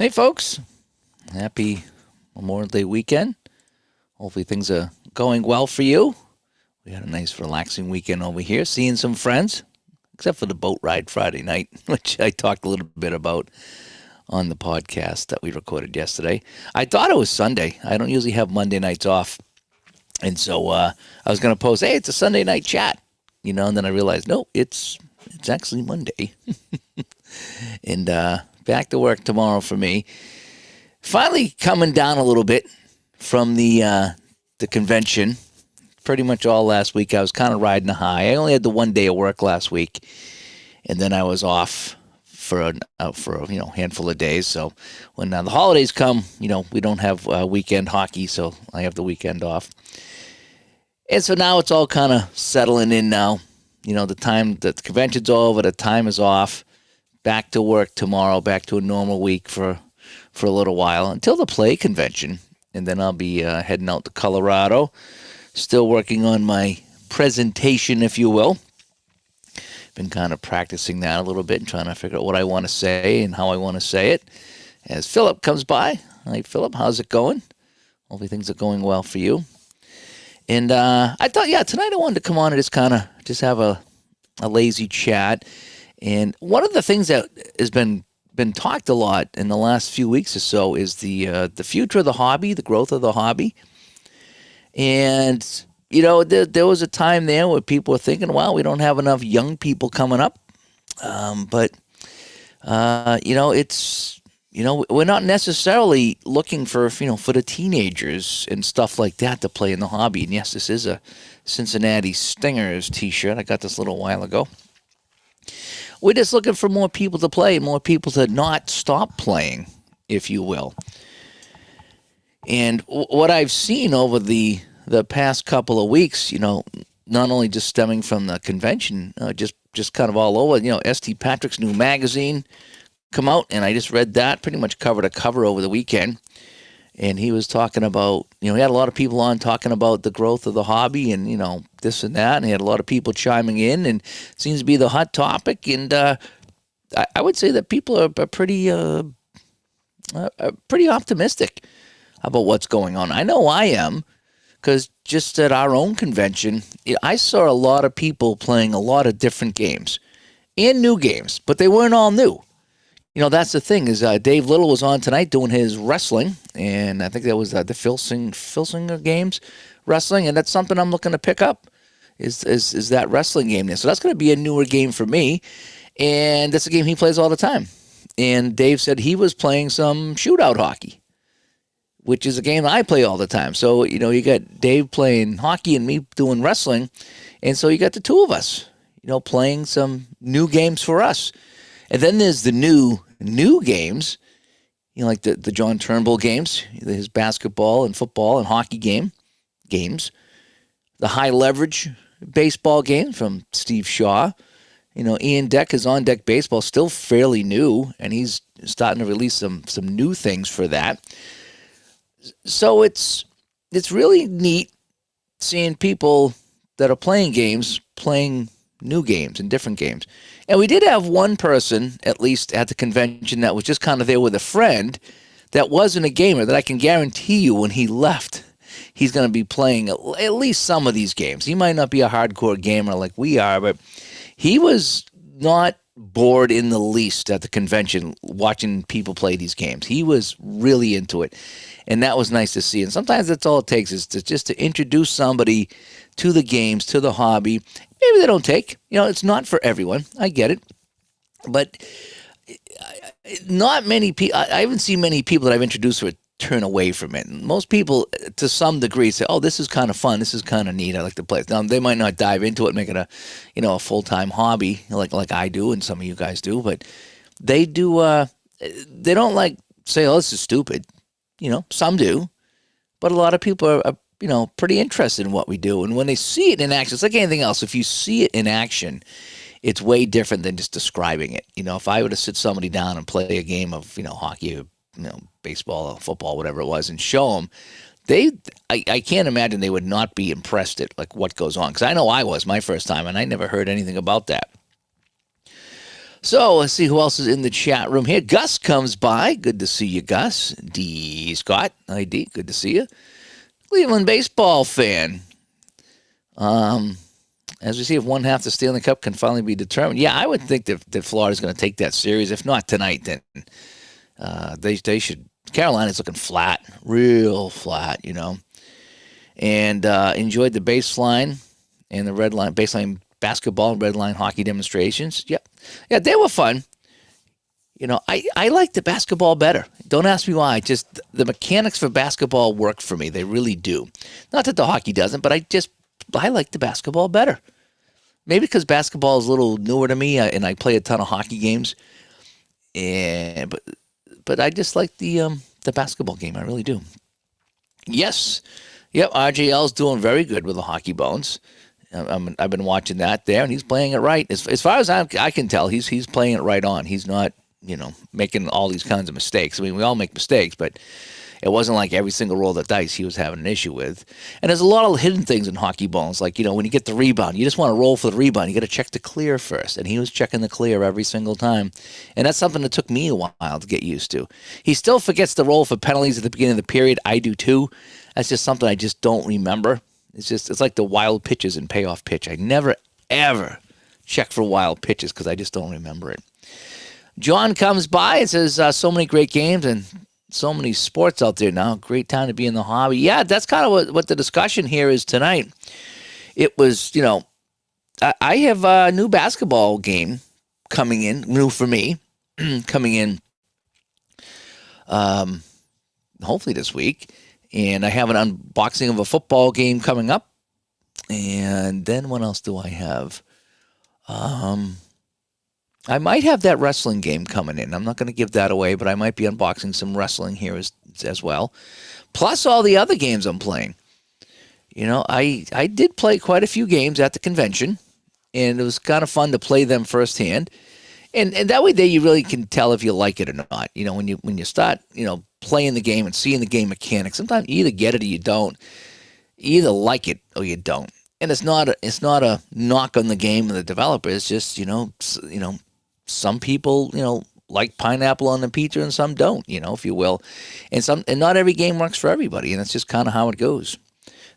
Hey, folks. Happy Memorial Day weekend. Hopefully, things are going well for you. We had a nice, relaxing weekend over here, seeing some friends, except for the boat ride Friday night, which I talked a little bit about on the podcast that we recorded yesterday. I thought it was Sunday. I don't usually have Monday nights off. And so I was going to post, hey, it's a Sunday night chat, and then I realized, no, it's actually Monday. And back to work tomorrow for me. Finally coming down a little bit from the convention. Pretty much all last week I was kind of riding a high. I only had the 1 day of work last week, and then I was off for a handful of days. So when the holidays come, we don't have weekend hockey, so I have the weekend off. And so now it's all kind of settling in now. The time that the convention's over, the time is off. Back to work tomorrow, back to a normal week for a little while until the play convention. And then I'll be heading out to Colorado, still working on my presentation, if you will. Been kind of practicing that a little bit and trying to figure out what I want to say and how I want to say it. As Philip comes by. Hi, Philip. How's it going? Hopefully things are going well for you. And I thought, tonight I wanted to come on and just have a lazy chat. And one of the things that has been talked a lot in the last few weeks or so is the future of the hobby, the growth of the hobby. And there was a time there where people were thinking, "Wow, we don't have enough young people coming up." But it's we're not necessarily looking for the teenagers and stuff like that to play in the hobby. And yes, this is a Cincinnati Stingers T-shirt. I got this a little while ago. We're just looking for more people to play, more people to not stop playing, if you will. And what I've seen over the past couple of weeks, not only just stemming from the convention, just kind of all over, St. Patrick's new magazine come out, and I just read that, pretty much cover to cover over the weekend. And he was talking about, he had a lot of people on talking about the growth of the hobby and, this and that. And he had a lot of people chiming in, and it seems to be the hot topic. And I would say that people are pretty optimistic about what's going on. I know I am, because just at our own convention, I saw a lot of people playing a lot of different games and new games, but they weren't all new. That's the thing is Dave Little was on tonight doing his wrestling, and I think that was the Filsinger Games wrestling, and that's something I'm looking to pick up is that wrestling game there. So that's going to be a newer game for me, and that's a game he plays all the time. And Dave said he was playing some shootout hockey, which is a game I play all the time. So, you got Dave playing hockey and me doing wrestling, and so you got the two of us, playing some new games for us. And then there's the new games, like the John Turnbull games, his basketball and football and hockey games, the high leverage baseball game from Steve Shaw. Ian Deck is On Deck Baseball, still fairly new, and he's starting to release some new things for that. So it's really neat seeing people that are playing games, playing new games and different games. And we did have one person, at least at the convention, that was just kind of there with a friend that wasn't a gamer, that I can guarantee you when he left, he's going to be playing at least some of these games. He might not be a hardcore gamer like we are, but he was not bored in the least at the convention watching people play these games. He was really into it, and that was nice to see. And sometimes that's all it takes is to introduce somebody to the games, to the hobby. Maybe they don't take. It's not for everyone. I get it. But not many people, I haven't seen many people that I've introduced who turn away from it. Most people, to some degree, say, oh, this is kind of fun. This is kind of neat. I like to play. Now, they might not dive into it and make it a full-time hobby like I do and some of you guys do. But they do, they don't say, oh, this is stupid. Some do. But a lot of people are pretty interested in what we do. And when they see it in action, it's like anything else. If you see it in action, it's way different than just describing it. If I were to sit somebody down and play a game of, hockey or, baseball or football, whatever it was, and show them, I can't imagine they would not be impressed at what goes on. Because I know I was my first time, and I never heard anything about that. So let's see who else is in the chat room here. Gus comes by. Good to see you, Gus. D. Scott, ID. Good to see you. Cleveland baseball fan. As we see, if one half the Stanley Cup can finally be determined, yeah, I would think that Florida's going to take that series. If not tonight, then they should. Carolina's looking flat, real flat, And enjoyed the baseline and the red line, baseline basketball and red line hockey demonstrations. Yeah, they were fun. I like the basketball better. Don't ask me why. Just the mechanics for basketball work for me. They really do. Not that the hockey doesn't, but I like the basketball better. Maybe because basketball is a little newer to me, and I play a ton of hockey games. But I just like the basketball game. I really do. Yes. Yep, RJL's doing very good with the hockey bones. I've been watching that there, and he's playing it right. As far as I can tell, he's playing it right on. He's not, making all these kinds of mistakes. I mean, we all make mistakes, but it wasn't like every single roll of the dice he was having an issue with. And there's a lot of hidden things in hockey bones, like, when you get the rebound, you just want to roll for the rebound. You got to check the clear first, and he was checking the clear every single time. And that's something that took me a while to get used to. He still forgets to roll for penalties at the beginning of the period. I do too. That's just something I just don't remember. It's like the wild pitches and payoff pitch. I never, ever check for wild pitches because I just don't remember it. John comes by and says, so many great games and so many sports out there now. Great time to be in the hobby. Yeah, that's kind of what the discussion here is tonight. It was, I have a new basketball game coming in, new for me, coming in hopefully this week. And I have an unboxing of a football game coming up. And then what else do I have? I might have that wrestling game coming in. I'm not going to give that away, but I might be unboxing some wrestling here as well. Plus all the other games I'm playing. I did play quite a few games at the convention, and it was kind of fun to play them firsthand. And that way there you really can tell if you like it or not. When you start, playing the game and seeing the game mechanics, sometimes you either get it or you don't. You either like it or you don't. And it's not a knock on the game and the developer. It's just, some people, like pineapple on the pizza and some don't, if you will. And not every game works for everybody, and that's just kind of how it goes.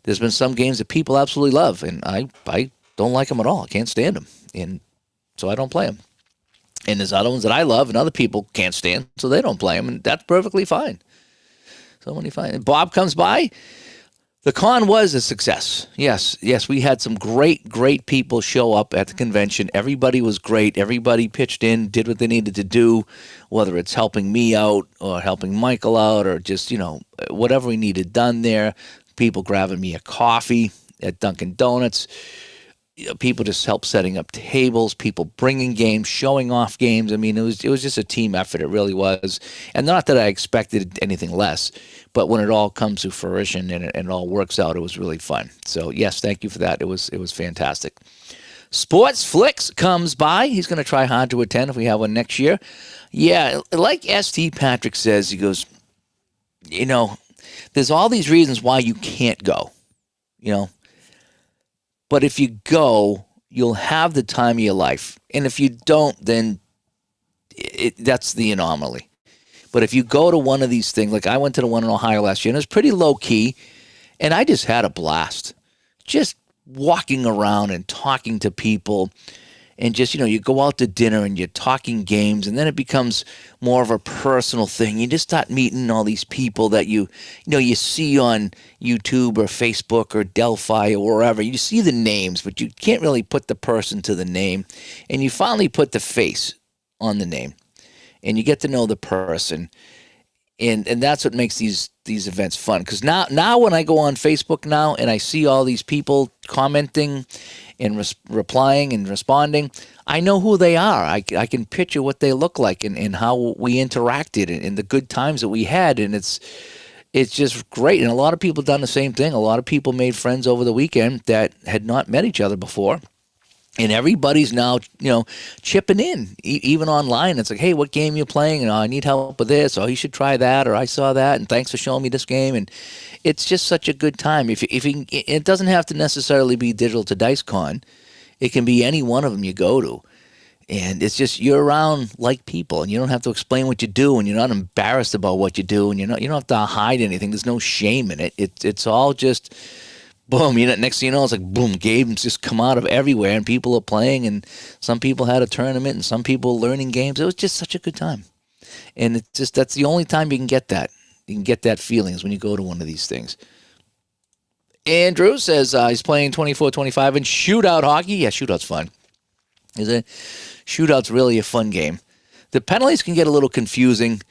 There's been some games that people absolutely love, and I don't like them at all. I can't stand them, and so I don't play them. And there's other ones that I love and other people can't stand, so they don't play them, and that's perfectly fine. So when you find Bob comes by, the con was a success. Yes, we had some great people show up at the convention. Everybody was great. Everybody pitched in, did what they needed to do, whether it's helping me out or helping Michael out or just, whatever we needed done there. People grabbing me a coffee at Dunkin' Donuts. People just helped setting up tables, people bringing games, showing off games. I mean, it was just a team effort. It really was. And not that I expected anything less, but when it all comes to fruition and it all works out, it was really fun. So, yes, thank you for that. It was fantastic. Sports Flicks comes by. He's going to try hard to attend if we have one next year. Yeah, like St. Patrick says, he goes, there's all these reasons why you can't go, But if you go, you'll have the time of your life. And if you don't, then that's the anomaly. But if you go to one of these things, like I went to the one in Ohio last year, and it was pretty low-key, and I just had a blast. Just walking around and talking to people, and just, you go out to dinner and you're talking games, and then it becomes more of a personal thing. You just start meeting all these people that you see on YouTube or Facebook or Delphi or wherever. You see the names, but you can't really put the person to the name. And you finally put the face on the name, and you get to know the person. And that's what makes these events fun. Because now when I go on Facebook now and I see all these people commenting and replying and responding, I know who they are. I can picture what they look like and how we interacted and the good times that we had. And it's just great. And a lot of people done the same thing. A lot of people made friends over the weekend that had not met each other before. And everybody's now, chipping in, even online. It's like, hey, what game you playing? And I need help with this. Or you should try that. Or I saw that. And thanks for showing me this game. And it's just such a good time. If you, it doesn't have to necessarily be Digital to Dice Con. It can be any one of them you go to. And it's just you're around like people, and you don't have to explain what you do, and you're not embarrassed about what you do, and you don't have to hide anything. There's no shame in it. It's all just boom. Next thing you know, it's like boom. Games just come out of everywhere, and people are playing, and some people had a tournament, and some people learning games. It was just such a good time, and it's just that's the only time you can get that. You can get that feeling is when you go to one of these things. Andrew says he's playing 24-25 in shootout hockey. Yeah, shootout's fun. Is it? Shootout's really a fun game. The penalties can get a little confusing,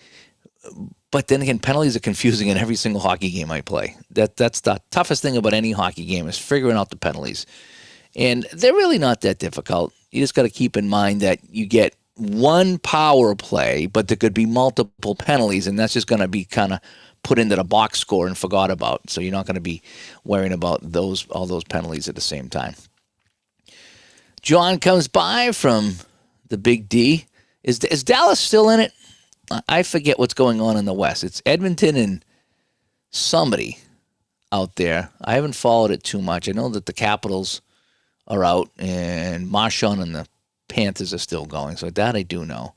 but then again, penalties are confusing in every single hockey game I play. That's the toughest thing about any hockey game is figuring out the penalties. And they're really not that difficult. You just got to keep in mind that you get one power play, but there could be multiple penalties, and that's just going to be kind of put into the box score and forgot about. So you're not going to be worrying about all those penalties at the same time. John comes by from the Big D. Is Dallas still in it? I forget what's going on in the West. It's Edmonton and somebody out there. I haven't followed it too much. I know that the Capitals are out, and Marchand and the Panthers are still going. So that I do know.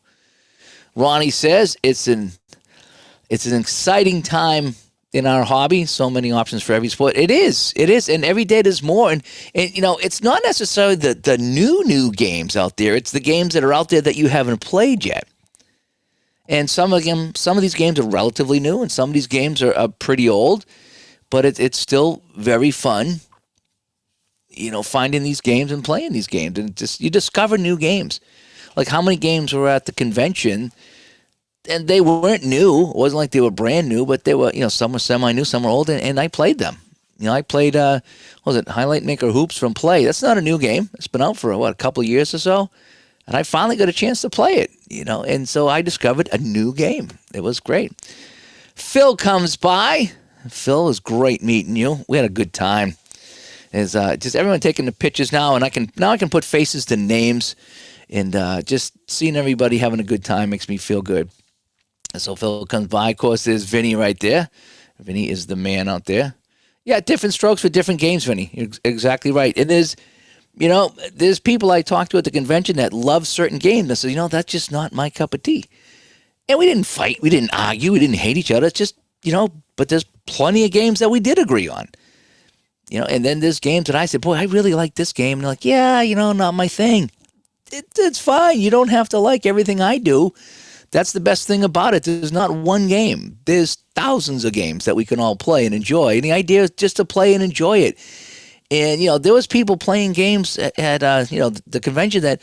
Ronnie says it's an exciting time in our hobby. So many options for every sport. It is, and every day there's more. And it's not necessarily the new games out there. It's the games that are out there that you haven't played yet. And some of these games are relatively new, and some of these games are pretty old. But it's still very fun. Finding these games and playing these games, and just you discover new games. Like how many games were at the convention, and they weren't new. It wasn't like they were brand new, but they were, some were semi-new, some were old, and I played them. I played, Highlight Maker Hoops from Play. That's not a new game. It's been out for, a couple of years or so, and I finally got a chance to play it, and so I discovered a new game. It was great. Phil comes by. Phil, it was great meeting you. We had a good time. Is just everyone taking the pictures now, and I can put faces to names, and just seeing everybody having a good time makes me feel good. And so Phil comes by. Of course, there's Vinny right there. Vinny is the man out there. Yeah, different strokes for different games, Vinny. You're exactly right. And there's people I talk to at the convention that love certain games. And so, that's just not my cup of tea. And we didn't fight. We didn't argue. We didn't hate each other. It's just, but there's plenty of games that we did agree on. And then there's games that I said, boy, I really like this game. And they're like, yeah, not my thing. It's fine. You don't have to like everything I do. That's the best thing about it. There's not one game. There's thousands of games that we can all play and enjoy. And the idea is just to play and enjoy it. And, there was people playing games at the convention that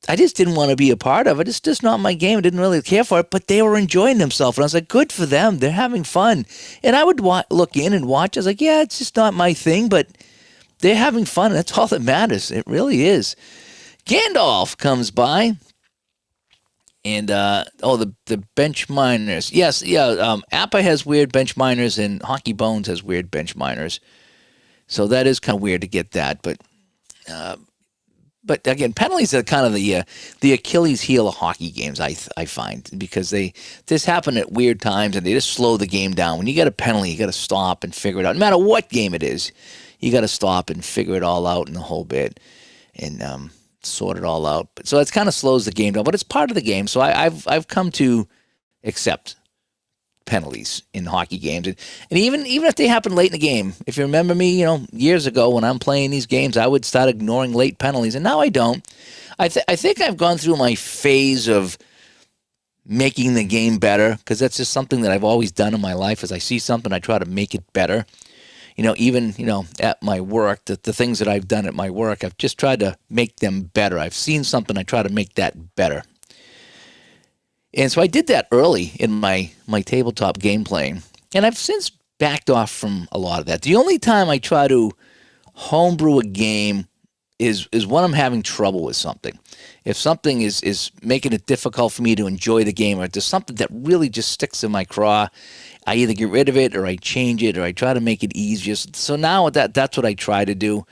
I just didn't want to be a part of it. It's just not my game. I didn't really care for it, but they were enjoying themselves. And I was like, good for them. They're having fun. And I would look in and watch. I was like, yeah, it's just not my thing, but they're having fun. And that's all that matters. It really is. Gandalf comes by. And, the bench miners. Yes, yeah, Appa has weird bench miners, and Hockey Bones has weird bench miners. So that is kind of weird to get that. But again, penalties are kind of the Achilles heel of hockey games, I find, because they just happen at weird times, and they just slow the game down. When you get a penalty, you got to stop and figure it out. No matter what game it is, you got to stop and figure it all out in the whole bit. And, sort it all out. So it kind of slows the game down, but it's part of the game. So I've come to accept penalties in hockey games, and even if they happen late in the game. If you remember me, years ago when I'm playing these games, I would start ignoring late penalties, and now I don't. I think I've gone through my phase of making the game better, because that's just something that I've always done in my life. As I see something, I try to make it better. Even at my work, the things that I've done at my work, I've just tried to make them better. I've seen something, I try to make that better. And so I did that early in my tabletop game playing. And I've since backed off from a lot of that. The only time I try to homebrew a game is when I'm having trouble with something. If something is making it difficult for me to enjoy the game, or if there's something that really just sticks in my craw, I either get rid of it, or I change it, or I try to make it easier. So now that's what I try to do,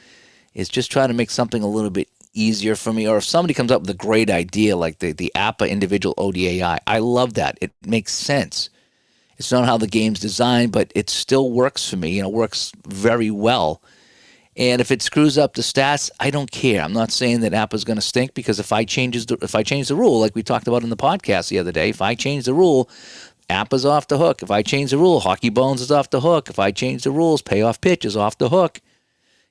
is just try to make something a little bit easier for me. Or if somebody comes up with a great idea, like the APA individual ODAI, I love that. It makes sense. It's not how the game's designed, but it still works for me. It works very well. And if it screws up the stats, I don't care. I'm not saying that Appa's going to stink, because if I change the rule, like we talked about in the podcast the other day, if I change the rule, Appa's off the hook. If I change the rule, Hockey Bones is off the hook. If I change the rules, Payoff Pitch is off the hook.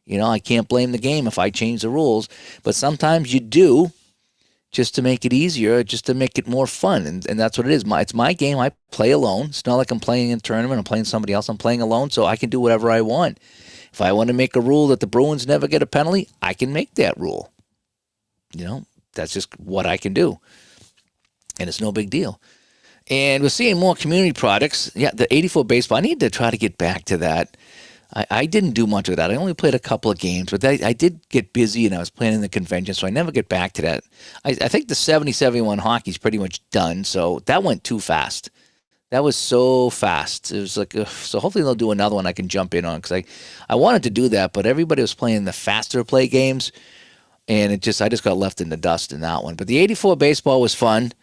I can't blame the game if I change the rules. But sometimes you do, just to make it easier, just to make it more fun. And that's what it is. It's my game. I play alone. It's not like I'm playing in a tournament. I'm playing somebody else. I'm playing alone, so I can do whatever I want. If I want to make a rule that the Bruins never get a penalty, I can make that rule. That's just what I can do. And it's no big deal. And we're seeing more community products. Yeah, the 84 baseball, I need to try to get back to that. I didn't do much of that. I only played a couple of games, but I did get busy, and I was playing in the convention, so I never get back to that. I think the 70-71 hockey is pretty much done, so that went too fast. That was so fast. It was like, ugh. So hopefully they'll do another one I can jump in on, because I wanted to do that, but everybody was playing the faster play games, and I just got left in the dust in that one. But the 84 baseball was fun,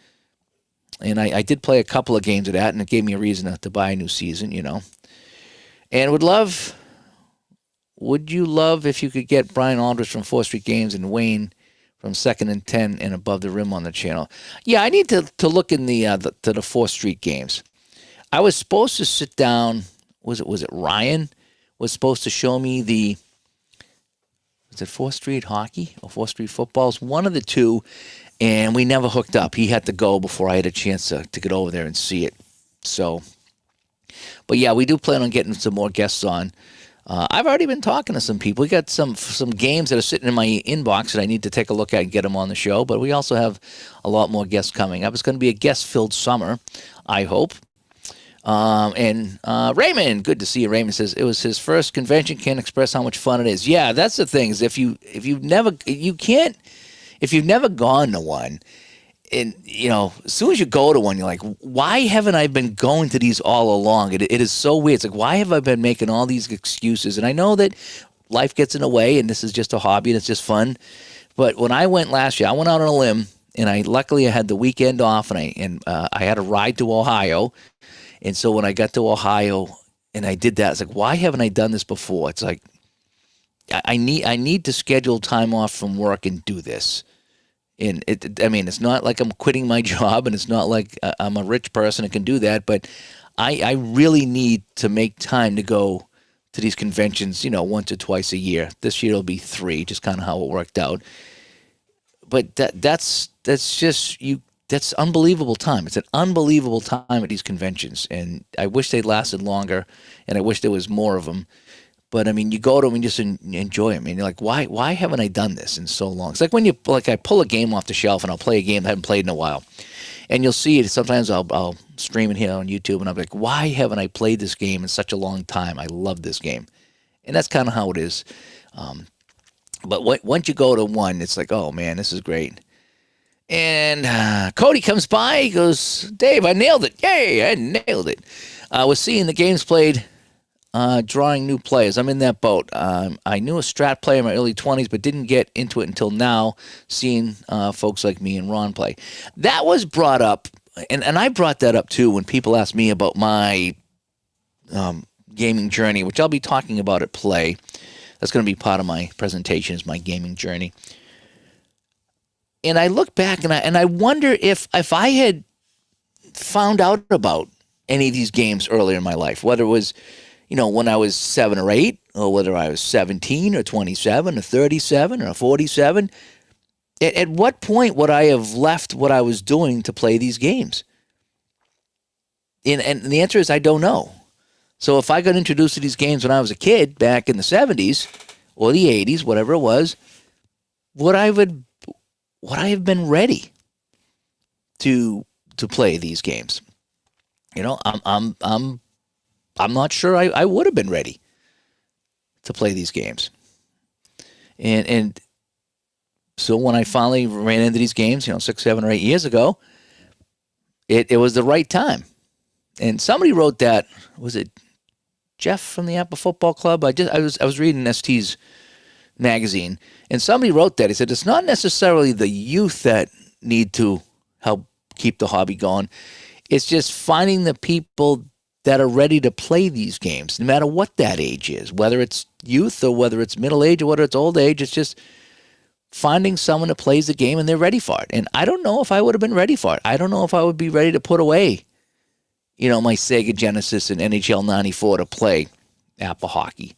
and I did play a couple of games of that, and it gave me a reason to buy a new season, And would you love if you could get Brian Aldrich from 4th Street Games and Wayne from 2nd and 10 and Above the Rim on the channel? Yeah, I need to look in the 4th Street Games. I was supposed to sit down. Was it Ryan was supposed to show me was it 4th Street Hockey or 4th Street Football? It's one of the two, and we never hooked up. He had to go before I had a chance to get over there and see it. So, but yeah, we do plan on getting some more guests on. I've already been talking to some people. We got some games that are sitting in my inbox that I need to take a look at and get them on the show. But we also have a lot more guests coming up. It's going to be a guest-filled summer, I hope. And Raymond, good to see you. Raymond says it was his first convention. Can't express how much fun it is. Yeah, that's the thing. Is if you've never gone to one, and as soon as you go to one, you're like, why haven't I been going to these all along? It is so weird. It's like, why have I been making all these excuses? And I know that life gets in the way, and this is just a hobby, and it's just fun. But when I went last year, I went out on a limb, and luckily I had the weekend off, and I had a ride to Ohio. And so when I got to Ohio and I did that, it's like, why haven't I done this before? It's like, I need to schedule time off from work and do this. And it's not like I'm quitting my job, and it's not like I'm a rich person and can do that, but I really need to make time to go to these conventions, once or twice a year. This year it'll be 3, just kind of how it worked out. But that's unbelievable time. It's an unbelievable time at these conventions, and I wish they lasted longer, and I wish there was more of them. But you go to them and just enjoy them, and you're like, why haven't I done this in so long? It's like when I pull a game off the shelf and I'll play a game I haven't played in a while, and you'll see it. Sometimes I'll stream it here on YouTube, and I'll be like, why haven't I played this game in such a long time? I love this game, and that's kind of how it is. But once you go to one, it's like, oh man, this is great. And Cody comes by. He goes, Dave, I nailed it. Yay, I nailed it. We're seeing the games played, drawing new players. I'm in that boat. I knew a strat player in my early 20s, but didn't get into it until now, seeing folks like me and Ron play. That was brought up, and I brought that up too when people asked me about my gaming journey, which I'll be talking about at Play. That's going to be part of my presentation, is my gaming journey. And I look back and I wonder if I had found out about any of these games earlier in my life, whether it was, when I was 7 or 8, or whether I was 17 or 27 or 37 or 47, at what point would I have left what I was doing to play these games? And the answer is I don't know. So if I got introduced to these games when I was a kid back in the 70s or the 80s, whatever it was, would I have been ready to play these games? I'm not sure I would have been ready to play these games. And so when I finally ran into these games, 6, 7, or 8 years ago, it was the right time. And somebody wrote that, was it Jeff from the Apple Football Club? I was reading ST's magazine, and somebody wrote that. He said it's not necessarily the youth that need to help keep the hobby going. It's just finding the people that are ready to play these games, no matter what that age is, whether it's youth or whether it's middle age or whether it's old age. It's just finding someone that plays the game and they're ready for it. And I don't know if I would have been ready for it. I don't know if I would be ready to put away, my Sega Genesis and NHL 94 to play Apple hockey.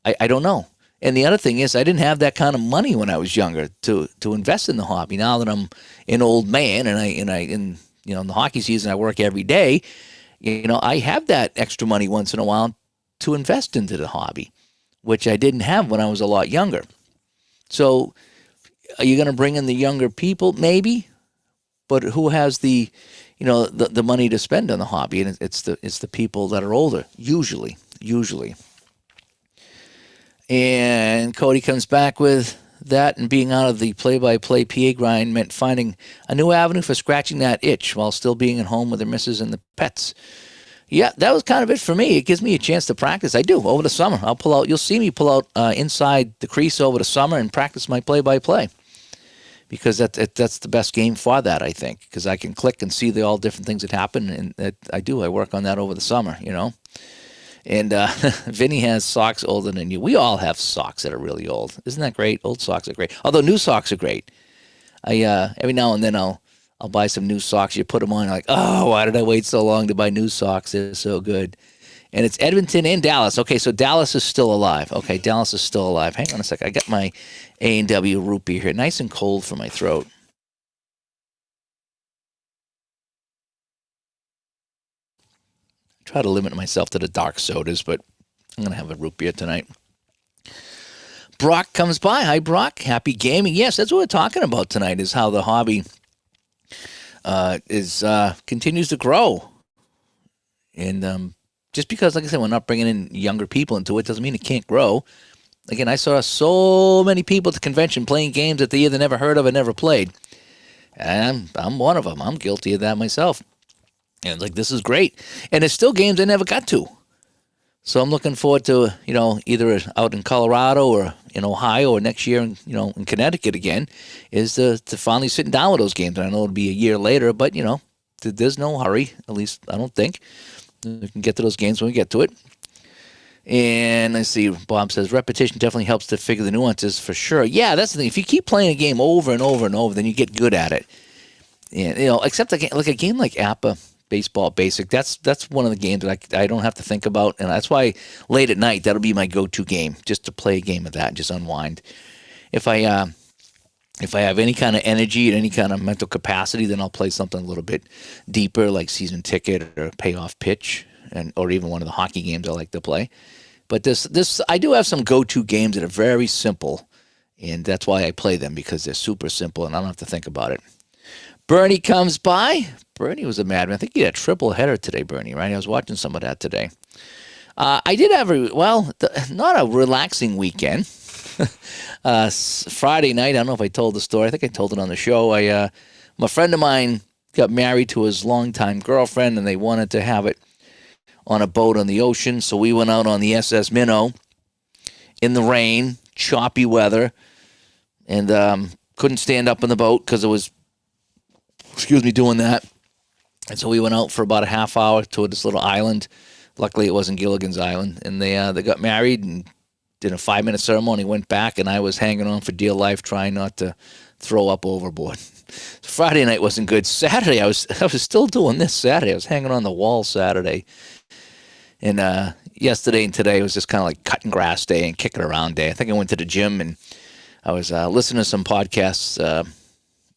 I don't know. And the other thing is, I didn't have that kind of money when I was younger to invest in the hobby. Now that I'm an old man and in the hockey season, I work every day. I have that extra money once in a while to invest into the hobby, which I didn't have when I was a lot younger. So, are you going to bring in the younger people? Maybe, but who has the money to spend on the hobby? And it's the people that are older, usually. And Cody comes back with that, and being out of the play-by-play PA grind meant finding a new avenue for scratching that itch while still being at home with their missus and the pets. Yeah, that was kind of it for me. It gives me a chance to practice. I do over the summer. I'll pull out. You'll see me pull out inside the crease over the summer and practice my play-by-play, because that's the best game for that, I think, because I can click and see all different things that happen, and I work on that over the summer, And Vinny has socks older than you. We all have socks that are really old. Isn't that great? Old socks are great. Although new socks are great. I every now and then I'll buy some new socks. You put them on, like, oh, why did I wait so long to buy new socks? They're so good. And it's Edmonton and Dallas. Okay, so Dallas is still alive. Okay, Dallas is still alive. Hang on a sec. I got my A&W root beer here. Nice and cold for my throat. Try to limit myself to the dark sodas, but I'm going to have a root beer tonight. Brock comes by. Hi, Brock. Happy gaming. Yes, that's what we're talking about tonight, is how the hobby continues to grow. And just because, like I said, we're not bringing in younger people into it doesn't mean it can't grow. Again, I saw so many people at the convention playing games that they either never heard of or never played. And I'm one of them. I'm guilty of that myself. And it's like, this is great. And there's still games I never got to. So I'm looking forward to, either out in Colorado or in Ohio or next year, in Connecticut again, is to finally sit down with those games. And I know it'll be a year later, but, there's no hurry, at least I don't think. We can get to those games when we get to it. And let's see, Bob says, repetition definitely helps to figure the nuances for sure. Yeah, that's the thing. If you keep playing a game over and over and over, then you get good at it. And, except like a game like APA Baseball Basic, that's one of the games that I don't have to think about. And that's why late at night, that'll be my go-to game, just to play a game of that and just unwind. If I have any kind of energy and any kind of mental capacity, then I'll play something a little bit deeper, like Season Ticket or Payoff Pitch, or even one of the hockey games I like to play. But this I do have some go-to games that are very simple, and that's why I play them, because they're super simple and I don't have to think about it. Bernie comes by. Bernie was a madman. I think he had a triple header today, Bernie, right? I was watching some of that today. I did have not a relaxing weekend. Friday night, I don't know if I told the story. I think I told it on the show. My friend of mine got married to his longtime girlfriend, and they wanted to have it on a boat on the ocean. So we went out on the SS Minnow in the rain, choppy weather, and couldn't stand up in the boat because it was, doing that. And so we went out for about a half hour to this little island. Luckily, it wasn't Gilligan's Island. And they got married and did a 5-minute ceremony, went back, and I was hanging on for dear life, trying not to throw up overboard. Friday night wasn't good. Saturday, I was still doing this Saturday. I was hanging on the wall Saturday. And yesterday and today was just kind of like cutting grass day and kicking around day. I think I went to the gym, and I was listening to some podcasts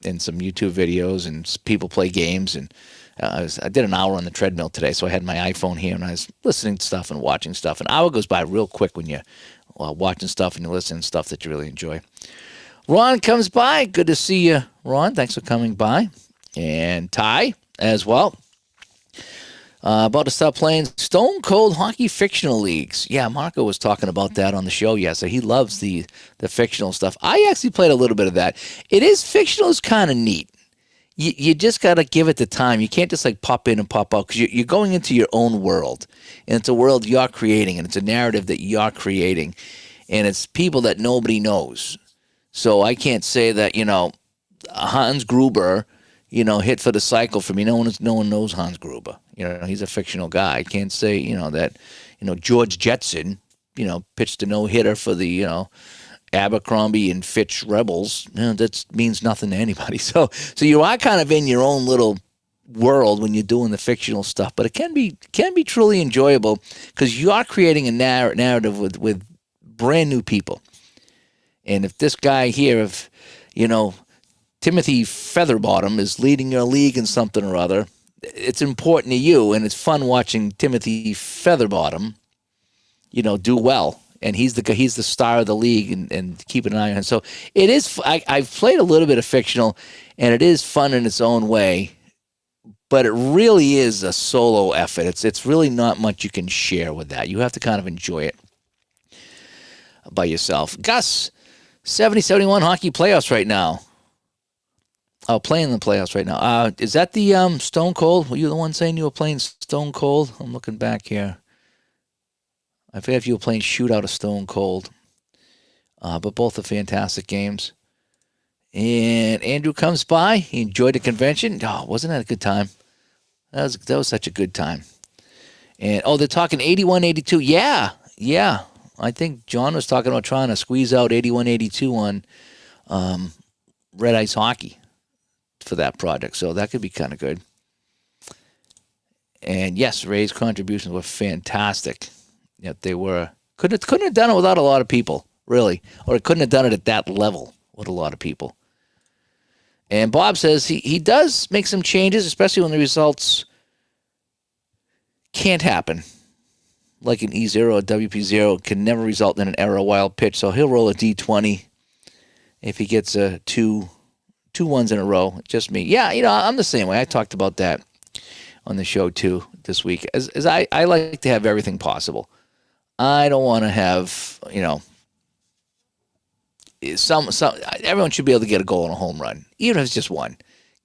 and some YouTube videos, and people play games. And I did an hour on the treadmill today, so I had my iPhone here, and I was listening to stuff and watching stuff. An hour goes by real quick when you're watching stuff and you're listening to stuff that you really enjoy. Ron comes by. Good to see you, Ron. Thanks for coming by. And Ty as well. About to start playing Stone Cold Hockey Fictional Leagues. Yeah, Marco was talking about that on the show yesterday. He loves the fictional stuff. I actually played a little bit of that. Fictional is kind of neat. You just got to give it the time. You can't just like pop in and pop out, because you're going into your own world. And it's a world you're creating, and it's a narrative that you're creating. And it's people that nobody knows. So I can't say that, Hans Gruber hit for the cycle for me. No one knows Hans Gruber. He's a fictional guy. I can't say, that, George Jetson, pitched a no-hitter for the, Abercrombie and Fitch Rebels. That means nothing to anybody. So you are kind of in your own little world when you're doing the fictional stuff, but it can be truly enjoyable because you are creating a narrative with brand new people. And if this guy here, if Timothy Featherbottom is leading your league in something or other, it's important to you, and it's fun watching Timothy Featherbottom, do well. And he's the star of the league, and keeping an eye on him. So it is. I've played a little bit of fictional, and it is fun in its own way. But it really is a solo effort. It's really not much you can share with that. You have to kind of enjoy it by yourself. Gus, 70-71 hockey playoffs right now. Oh, playing the playoffs right now. Is that the Stone Cold? Were you the one saying you were playing Stone Cold? I'm looking back here. I forget if you were playing Shootout or Stone Cold. But both are fantastic games. And Andrew comes by. He enjoyed the convention. Oh, wasn't that a good time? That was such a good time. And, they're talking 81-82. Yeah. I think John was talking about trying to squeeze out 81-82 on Red Ice Hockey for that project. So that could be kind of good. And, yes, Ray's contributions were fantastic. Yet they were. Couldn't have done it without a lot of people, really. Or it couldn't have done it at that level with a lot of people. And Bob says he does make some changes, especially when the results can't happen. Like an E0 or WP0 can never result in an error wild pitch. So he'll roll a D20 if he gets two ones in a row. Just me. Yeah, I'm the same way. I talked about that on the show too this week. As I like to have everything possible. I don't want to have, some everyone should be able to get a goal and a home run, even if it's just one.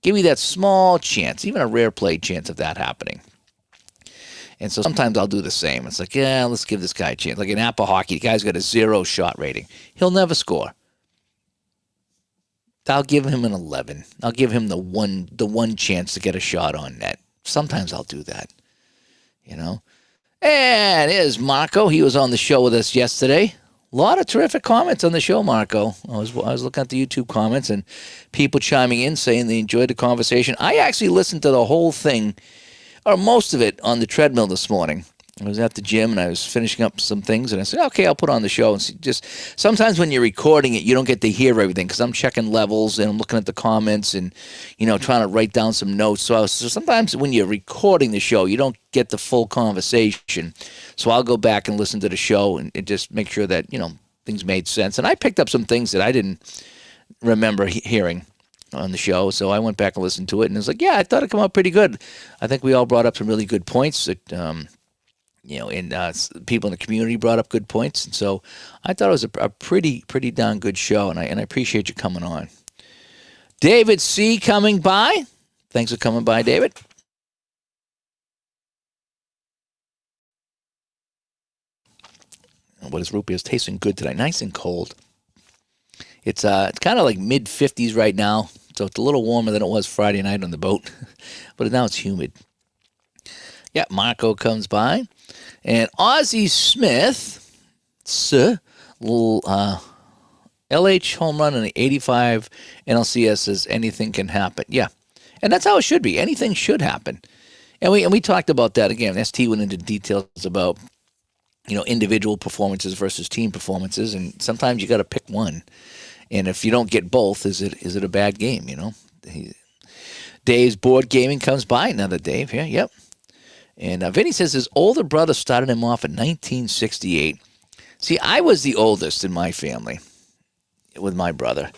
Give me that small chance, even a rare play chance of that happening. And so sometimes I'll do the same. It's like, yeah, let's give this guy a chance. Like in Apple hockey, the guy's got a 0 shot rating. He'll never score. I'll give him an 11. I'll give him the one chance to get a shot on net. Sometimes I'll do that, And here's Marco. He was on the show with us yesterday. A lot of terrific comments on the show, Marco. I was looking at the YouTube comments and people chiming in saying they enjoyed the conversation. I actually listened to the whole thing, or most of it, on the treadmill this morning. I was at the gym and I was finishing up some things and I said, okay, I'll put on the show. And just sometimes when you're recording it, you don't get to hear everything because I'm checking levels and I'm looking at the comments and, trying to write down some notes. So sometimes when you're recording the show, you don't get the full conversation. So I'll go back and listen to the show and just make sure that, things made sense. And I picked up some things that I didn't remember hearing on the show. So I went back and listened to it and it was like, yeah, I thought it came out pretty good. I think we all brought up some really good points that, and people in the community brought up good points. And so I thought it was a pretty darn good show, and I appreciate you coming on. David C. coming by. Thanks for coming by, David. What is root beer? It's tasting good today. Nice and cold. It's kind of like mid-50s right now, so it's a little warmer than it was Friday night on the boat. But now it's humid. Yeah, Marco comes by. And Ozzie Smith, little LH home run in the 85 NLCS says anything can happen. Yeah, and that's how it should be. Anything should happen. And we talked about that again. ST went into details about individual performances versus team performances, and sometimes you got to pick one. And if you don't get both, is it a bad game? Dave's board gaming comes by. Another Dave here. Yep. And Vinny says his older brother started him off in 1968. See, I was the oldest in my family with my brother,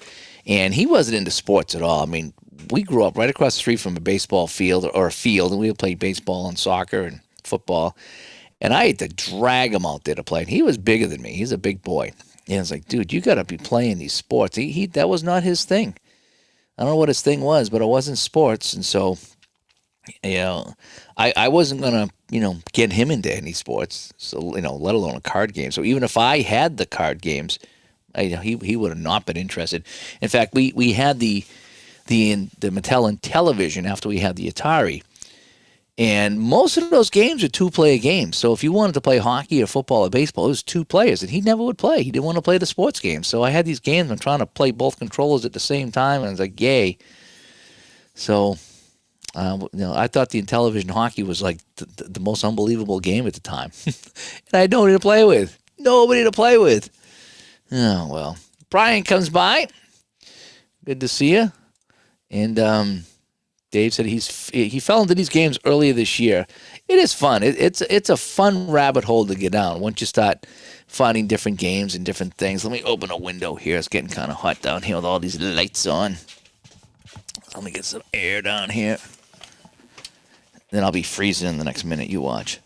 and he wasn't into sports at all. I mean, we grew up right across the street from a baseball field or a field, and we would play baseball and soccer and football. And I had to drag him out there to play. And he was bigger than me. He's a big boy. And it's like, dude, you got to be playing these sports. That was not his thing. I don't know what his thing was, but it wasn't sports. And so, I wasn't going to, get him into any sports, so, let alone a card game. So even if I had the card games, he would have not been interested. In fact, we had the the Mattel Intellivision after we had the Atari. And most of those games are two-player games. So if you wanted to play hockey or football or baseball, it was two players, and he never would play. He didn't want to play the sports games. So I had these games. I'm trying to play both controllers at the same time, and I was like, yay. So, I thought the Intellivision hockey was like the most unbelievable game at the time. And I had nobody to play with. Nobody to play with. Oh, well. Brian comes by. Good to see you. And Dave said he fell into these games earlier this year. It is fun. It's a fun rabbit hole to get down once you start finding different games and different things. Let me open a window here. It's getting kind of hot down here with all these lights on. Let me get some air down here. Then I'll be freezing in the next minute. You watch.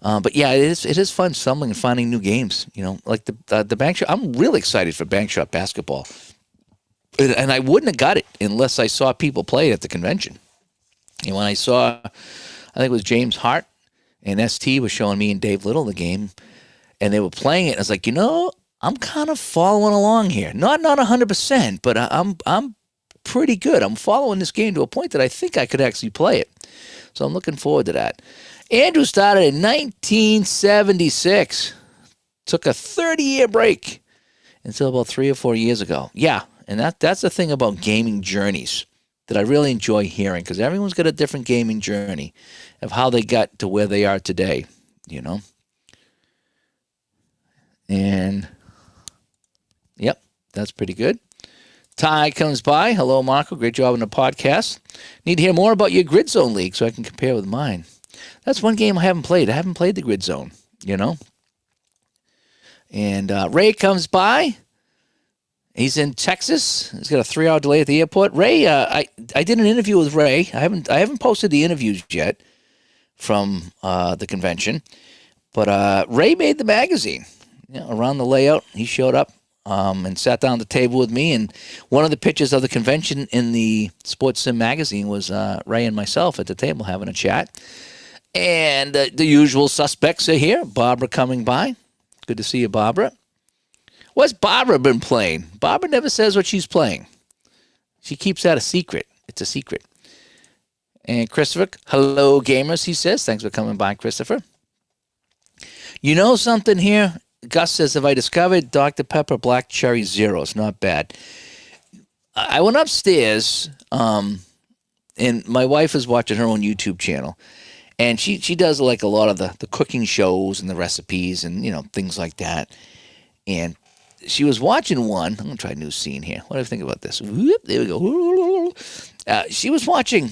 But yeah, it is fun stumbling and finding new games. Like the Bank Shot. I'm really excited for Bank Shot basketball. And I wouldn't have got it unless I saw people play it at the convention. And when I saw, I think it was James Hart and ST was showing me and Dave Little the game, and they were playing it. And I was like, I'm kind of following along here. Not 100%, but I'm pretty good. I'm following this game to a point that I think I could actually play it. So I'm looking forward to that. Andrew started in 1976. Took a 30-year break until about 3 or 4 years ago. Yeah. And that's the thing about gaming journeys that I really enjoy hearing, because everyone's got a different gaming journey of how they got to where they are today, And, yep, that's pretty good. Ty comes by. Hello, Marco. Great job on the podcast. Need to hear more about your Grid Zone League so I can compare with mine. That's one game I haven't played. I haven't played the Grid Zone, And Ray comes by. He's in Texas. He's got a 3-hour delay at the airport. Ray, I did an interview with Ray. I haven't posted the interviews yet from the convention, but Ray made the magazine. Around the layout, he showed up and sat down at the table with me. And one of the pictures of the convention in the Sports Sim magazine was Ray and myself at the table having a chat. And the usual suspects are here. Barbara coming by. Good to see you, Barbara. What's Barbara been playing? Barbara never says what she's playing. She keeps that a secret. It's a secret. And Christopher, hello, gamers, he says. Thanks for coming by, Christopher. You know something here? Gus says, have I discovered Dr. Pepper Black Cherry Zero? It's not bad. I went upstairs, and my wife is watching her own YouTube channel. And she does like a lot of the cooking shows and the recipes and, things like that. And she was watching one. I'm going to try a new scene here. What do I think about this? Whoop, there we go. She was watching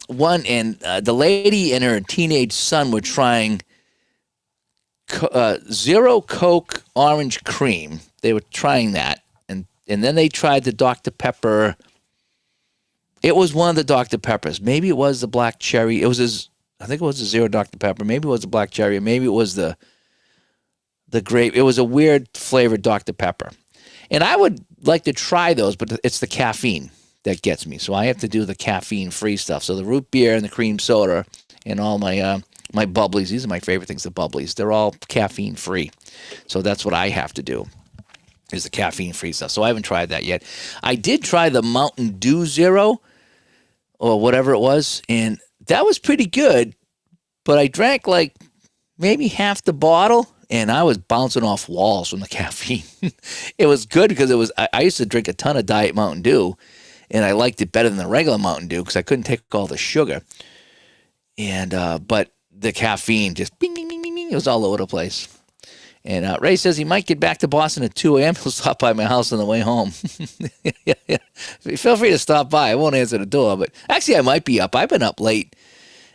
one, and the lady and her teenage son were trying Zero Coke Orange Cream. They were trying that. And then they tried the Dr. Pepper. It was one of the Dr. Peppers. Maybe it was the Black Cherry. I think it was the Zero Dr. Pepper. Maybe it was the Black Cherry. Or maybe it was the grape. It was a weird flavored Dr. Pepper. And I would like to try those, but it's the caffeine that gets me. So I have to do the caffeine-free stuff. So the root beer and the cream soda and all my my bubblies, these are my favorite things, the bubblies. They're all caffeine-free. So that's what I have to do, is the caffeine-free stuff. So I haven't tried that yet. I did try the Mountain Dew Zero or whatever it was, and that was pretty good, but I drank like maybe half the bottle, and I was bouncing off walls from the caffeine. It was good because I used to drink a ton of Diet Mountain Dew, and I liked it better than the regular Mountain Dew because I couldn't take all the sugar. And but the caffeine just bing, bing, bing, bing, bing, it was all over the place. And Ray says he might get back to Boston at 2 a.m. He'll stop by my house on the way home. Yeah. Feel free to stop by. I won't answer the door, but actually I might be up. I've been up late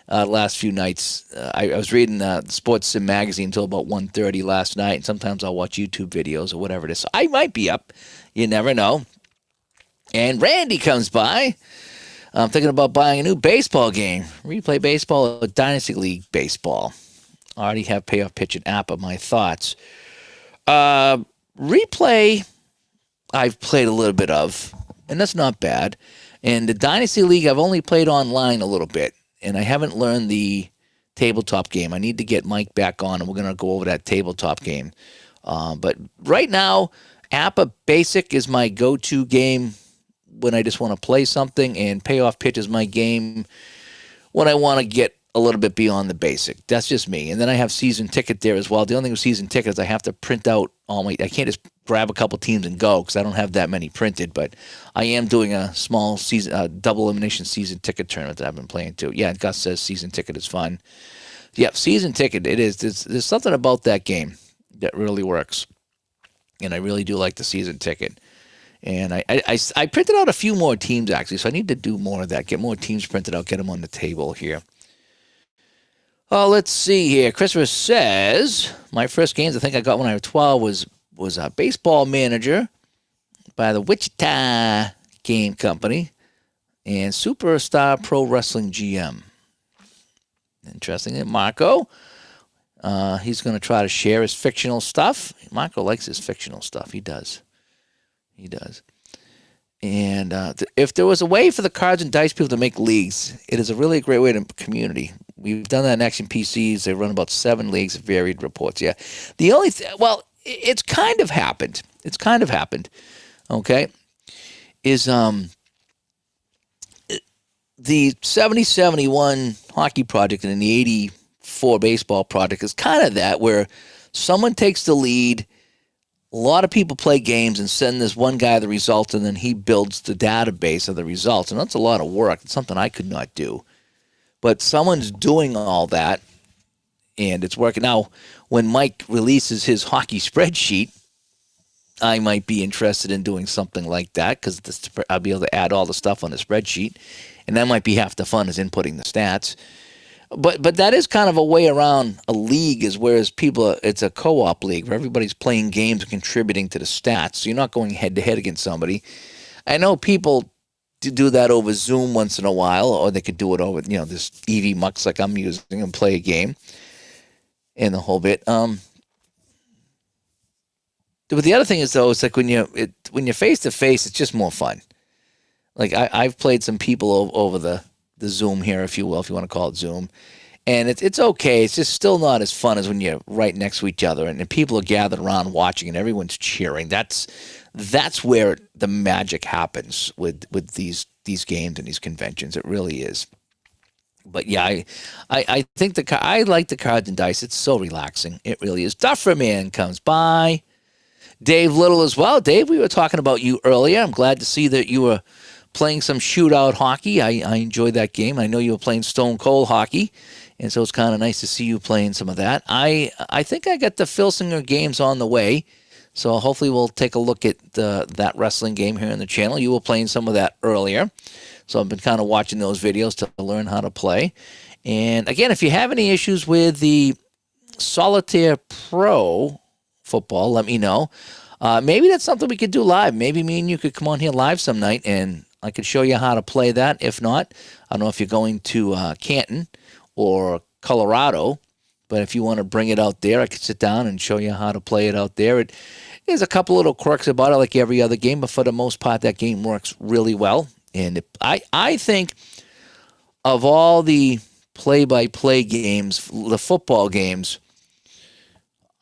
last few nights. I was reading the Sports Sim magazine until about 1:30 last night, and sometimes I'll watch YouTube videos or whatever it is. So I might be up. You never know. And Randy comes by. I'm thinking about buying a new baseball game. Replay baseball or Dynasty League baseball. I already have Payoff Pitch and app of my thoughts. Replay, I've played a little bit of, and that's not bad. And the Dynasty League, I've only played online a little bit, and I haven't learned the tabletop game. I need to get Mike back on, and we're going to go over that tabletop game. But right now, Appa Basic is my go-to game when I just want to play something, and Payoff Pitch is my game when I want to get a little bit beyond the basic. That's just me. And then I have season ticket there as well. The only thing with season ticket is I have to print out all my. I can't just grab a couple teams and go because I don't have that many printed. But I am doing a small season, double elimination season ticket tournament that I've been playing too. Yeah, Gus says season ticket is fun. Yep, season ticket it is. There's something about that game that really works, and I really do like the season ticket. And I printed out a few more teams actually, so I need to do more of that. Get more teams printed out, get them on the table here. Oh, let's see here. Christopher says my first games I think I got when I was 12 was a Baseball Manager by the Wichita Game Company and Superstar Pro Wrestling GM. Interesting. And Marco, he's going to try to share his fictional stuff. Marco likes his fictional stuff. He does. He does. And if there was a way for the cards and dice people to make leagues, it is a really great way to community. We've done that in Action PCs. They run about 7 leagues of varied reports. Yeah. The only it's kind of happened. It's kind of happened. Okay. Is the 70-71 hockey project and the 84 baseball project is kind of that where someone takes the lead. A lot of people play games and send this one guy the results, and then he builds the database of the results. And that's a lot of work. It's something I could not do. But someone's doing all that, and it's working. Now, when Mike releases his hockey spreadsheet, I might be interested in doing something like that because I'll be able to add all the stuff on the spreadsheet, and that might be half the fun is inputting the stats. But that is kind of a way around a league, is whereas it's a co-op league where everybody's playing games and contributing to the stats. So you're not going head-to-head against somebody. I know people do that over Zoom once in a while, or they could do it over, this EV Mux like I'm using and play a game and the whole bit. But the other thing is, though, it's like when you're face-to-face, it's just more fun. Like I've played some people over the Zoom here, if you will, if you want to call it Zoom. And it's okay. It's just still not as fun as when you're right next to each other and people are gathered around watching and everyone's cheering. That's where the magic happens with these games and these conventions. It really is. But yeah, I think I like the cards and dice. It's so relaxing. It really is. Dufferman comes by. Dave Little as well. Dave, we were talking about you earlier. I'm glad to see that you were playing some shootout hockey. I enjoyed that game. I know you were playing Stone Cold hockey, and so it's kind of nice to see you playing some of that. I think I got the Filsinger games on the way, so hopefully we'll take a look at that wrestling game here on the channel. You were playing some of that earlier, so I've been kind of watching those videos to learn how to play. And again, if you have any issues with the Solitaire Pro football, let me know. Maybe that's something we could do live. Maybe me and you could come on here live some night and I could show you how to play that. If not, I don't know if you're going to Canton or Colorado, but if you want to bring it out there, I could sit down and show you how to play it out there. There's a couple little quirks about it like every other game, but for the most part, that game works really well. And I think of all the play-by-play games, the football games,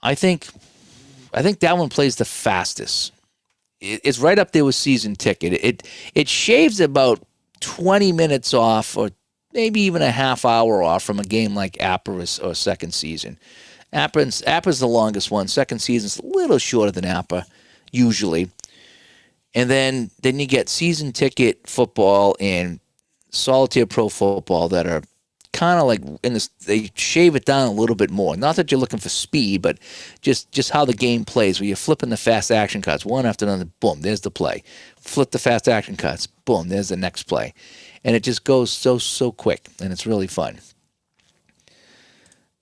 I think that one plays the fastest. It's right up there with season ticket. It shaves about 20 minutes off, or maybe even a half hour off from a game like Appa or Second Season. Appa's the longest one. Second Season's a little shorter than Appa, usually. And then you get season ticket football and Solitaire Pro football that are kind of like they shave it down a little bit more. Not that you're looking for speed, but just how the game plays, where you're flipping the fast action cards one after another. Boom, there's the play. Flip the fast action cards. Boom, there's the next play. And it just goes so quick, and it's really fun.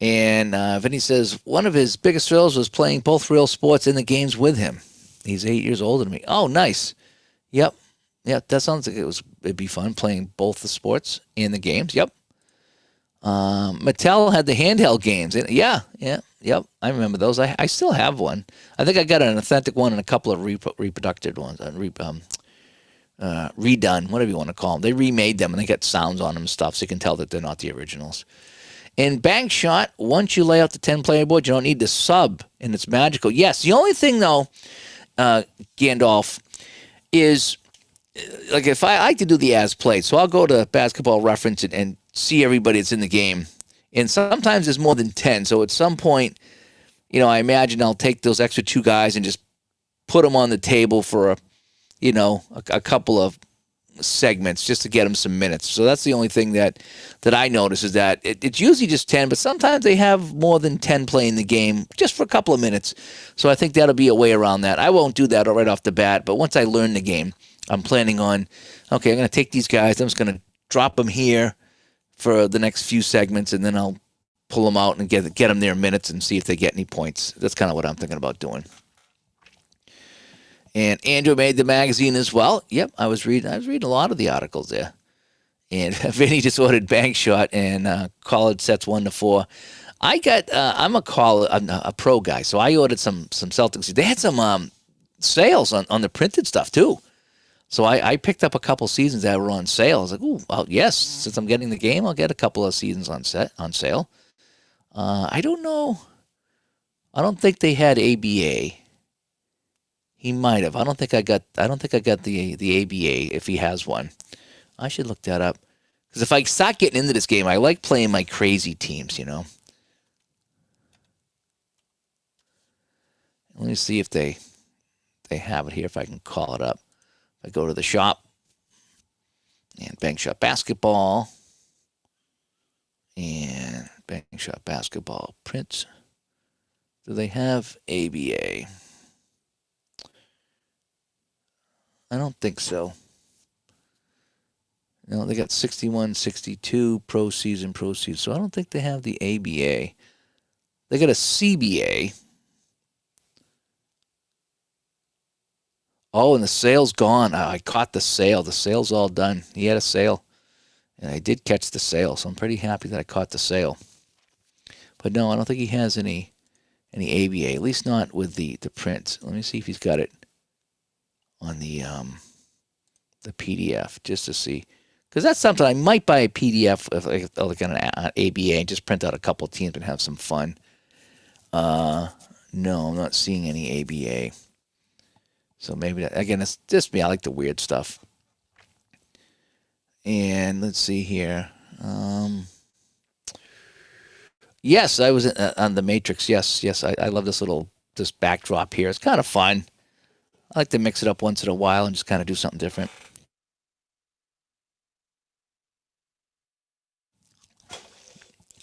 And Vinny says one of his biggest thrills was playing both real sports in the games with him. He's 8 years older than me. Oh, nice. Yep. That sounds like it'd be fun playing both the sports and the games. Yep. Mattel had the handheld games. Yep. I remember those. I still have one. I think I got an authentic one and a couple of reproduced ones, redone, whatever you want to call them. They remade them and they got sounds on them and stuff, so you can tell that they're not the originals. In Bank Shot, once you lay out the 10-player board, you don't need the sub, and it's magical. Yes, the only thing though, Gandalf, is like if I like to do the as played, so I'll go to Basketball Reference and see everybody that's in the game, and sometimes there's more than 10. So at some point, I imagine I'll take those extra two guys and just put them on the table for a couple of segments just to get them some minutes. So that's the only thing that I notice is that it's usually just 10, but sometimes they have more than 10 playing the game just for a couple of minutes. So I think that'll be a way around that. I won't do that right off the bat, but once I learn the game, I'm planning on, okay, I'm going to take these guys, I'm just going to drop them here for the next few segments, and then I'll pull them out and get them their minutes and see if they get any points. That's kind of what I'm thinking about doing. And Andrew made the magazine as well. Yep, I was reading a lot of the articles there. And Vinny just ordered Bank Shot and college sets 1 to 4. I'm a pro guy, so I ordered some Celtics. They had some sales on the printed stuff too. So I picked up a couple seasons that were on sale. I was like, ooh, well, yes, since I'm getting the game, I'll get a couple of seasons on sale. I don't know. I don't think they had ABA. He might have. I don't think I got the ABA if he has one. I should look that up. Because if I start getting into this game, I like playing my crazy teams, Let me see if they have it here, if I can call it up. If I go to the shop and Bank Shot Basketball and Bank Shot Basketball prints. Do they have ABA? I don't think so. No, they got 61, 62 pro season. So I don't think they have the ABA. They got a CBA. Oh, and the sale's gone. I caught the sale. The sale's all done. He had a sale. And I did catch the sale, so I'm pretty happy that I caught the sale. But no, I don't think he has any ABA, at least not with the print. Let me see if he's got it on the PDF just to see, because that's something I might buy a PDF of like an ABA and just print out a couple of teams and have some fun. No, I'm not seeing any ABA. So maybe again, it's just me. I like the weird stuff. And let's see here. Yes, I was on the Matrix. Yes, I love this backdrop here. It's kind of fun. I like to mix it up once in a while and just kind of do something different.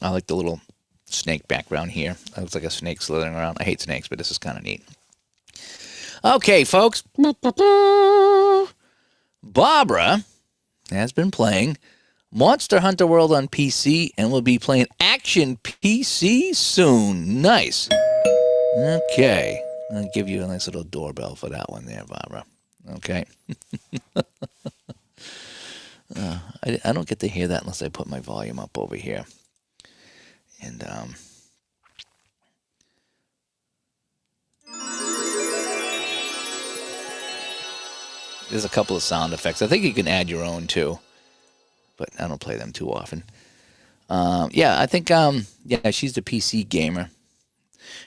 I like the little snake background here. It looks like a snake slithering around. I hate snakes, but this is kind of neat. Okay, folks. Barbara has been playing Monster Hunter World on PC and will be playing Action PC soon. Nice. Okay. I'll give you a nice little doorbell for that one there, Barbara. Okay. I don't get to hear that unless I put my volume up over here. And there's a couple of sound effects. I think you can add your own too, but I don't play them too often. I think she's the PC gamer.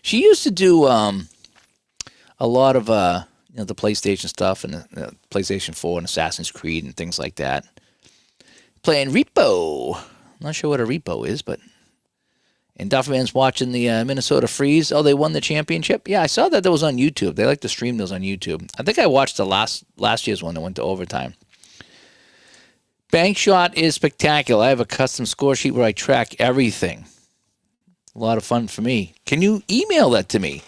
She used to do a lot of the PlayStation stuff and the PlayStation 4 and Assassin's Creed and things like that. Playing Repo. I'm not sure what a Repo is, but... And Dufferman's watching the Minnesota Freeze. Oh, they won the championship? Yeah, I saw that was on YouTube. They like to stream those on YouTube. I think I watched the last year's one that went to overtime. Bank Shot is spectacular. I have a custom score sheet where I track everything. A lot of fun for me. Can you email that to me?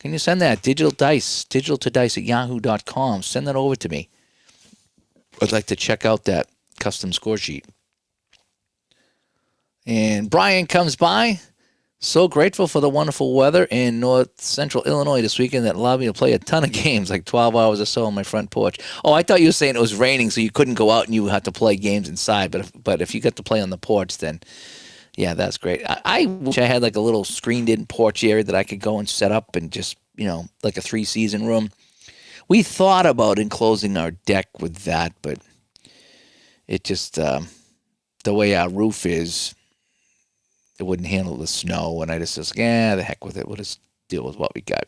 Can you send that? digital2dice@yahoo.com. Send that over to me. I'd like to check out that custom score sheet. And Brian comes by. So grateful for the wonderful weather in north central Illinois this weekend that allowed me to play a ton of games, like 12 hours or so on my front porch. Oh, I thought you were saying it was raining, so you couldn't go out and you had to play games inside. But if you got to play on the porch, then yeah, that's great. I wish I had like a little screened-in porch area that I could go and set up and just, like a 3-season room. We thought about enclosing our deck with that, but it just, the way our roof is, it wouldn't handle the snow, and I just was like, the heck with it. We'll just deal with what we got.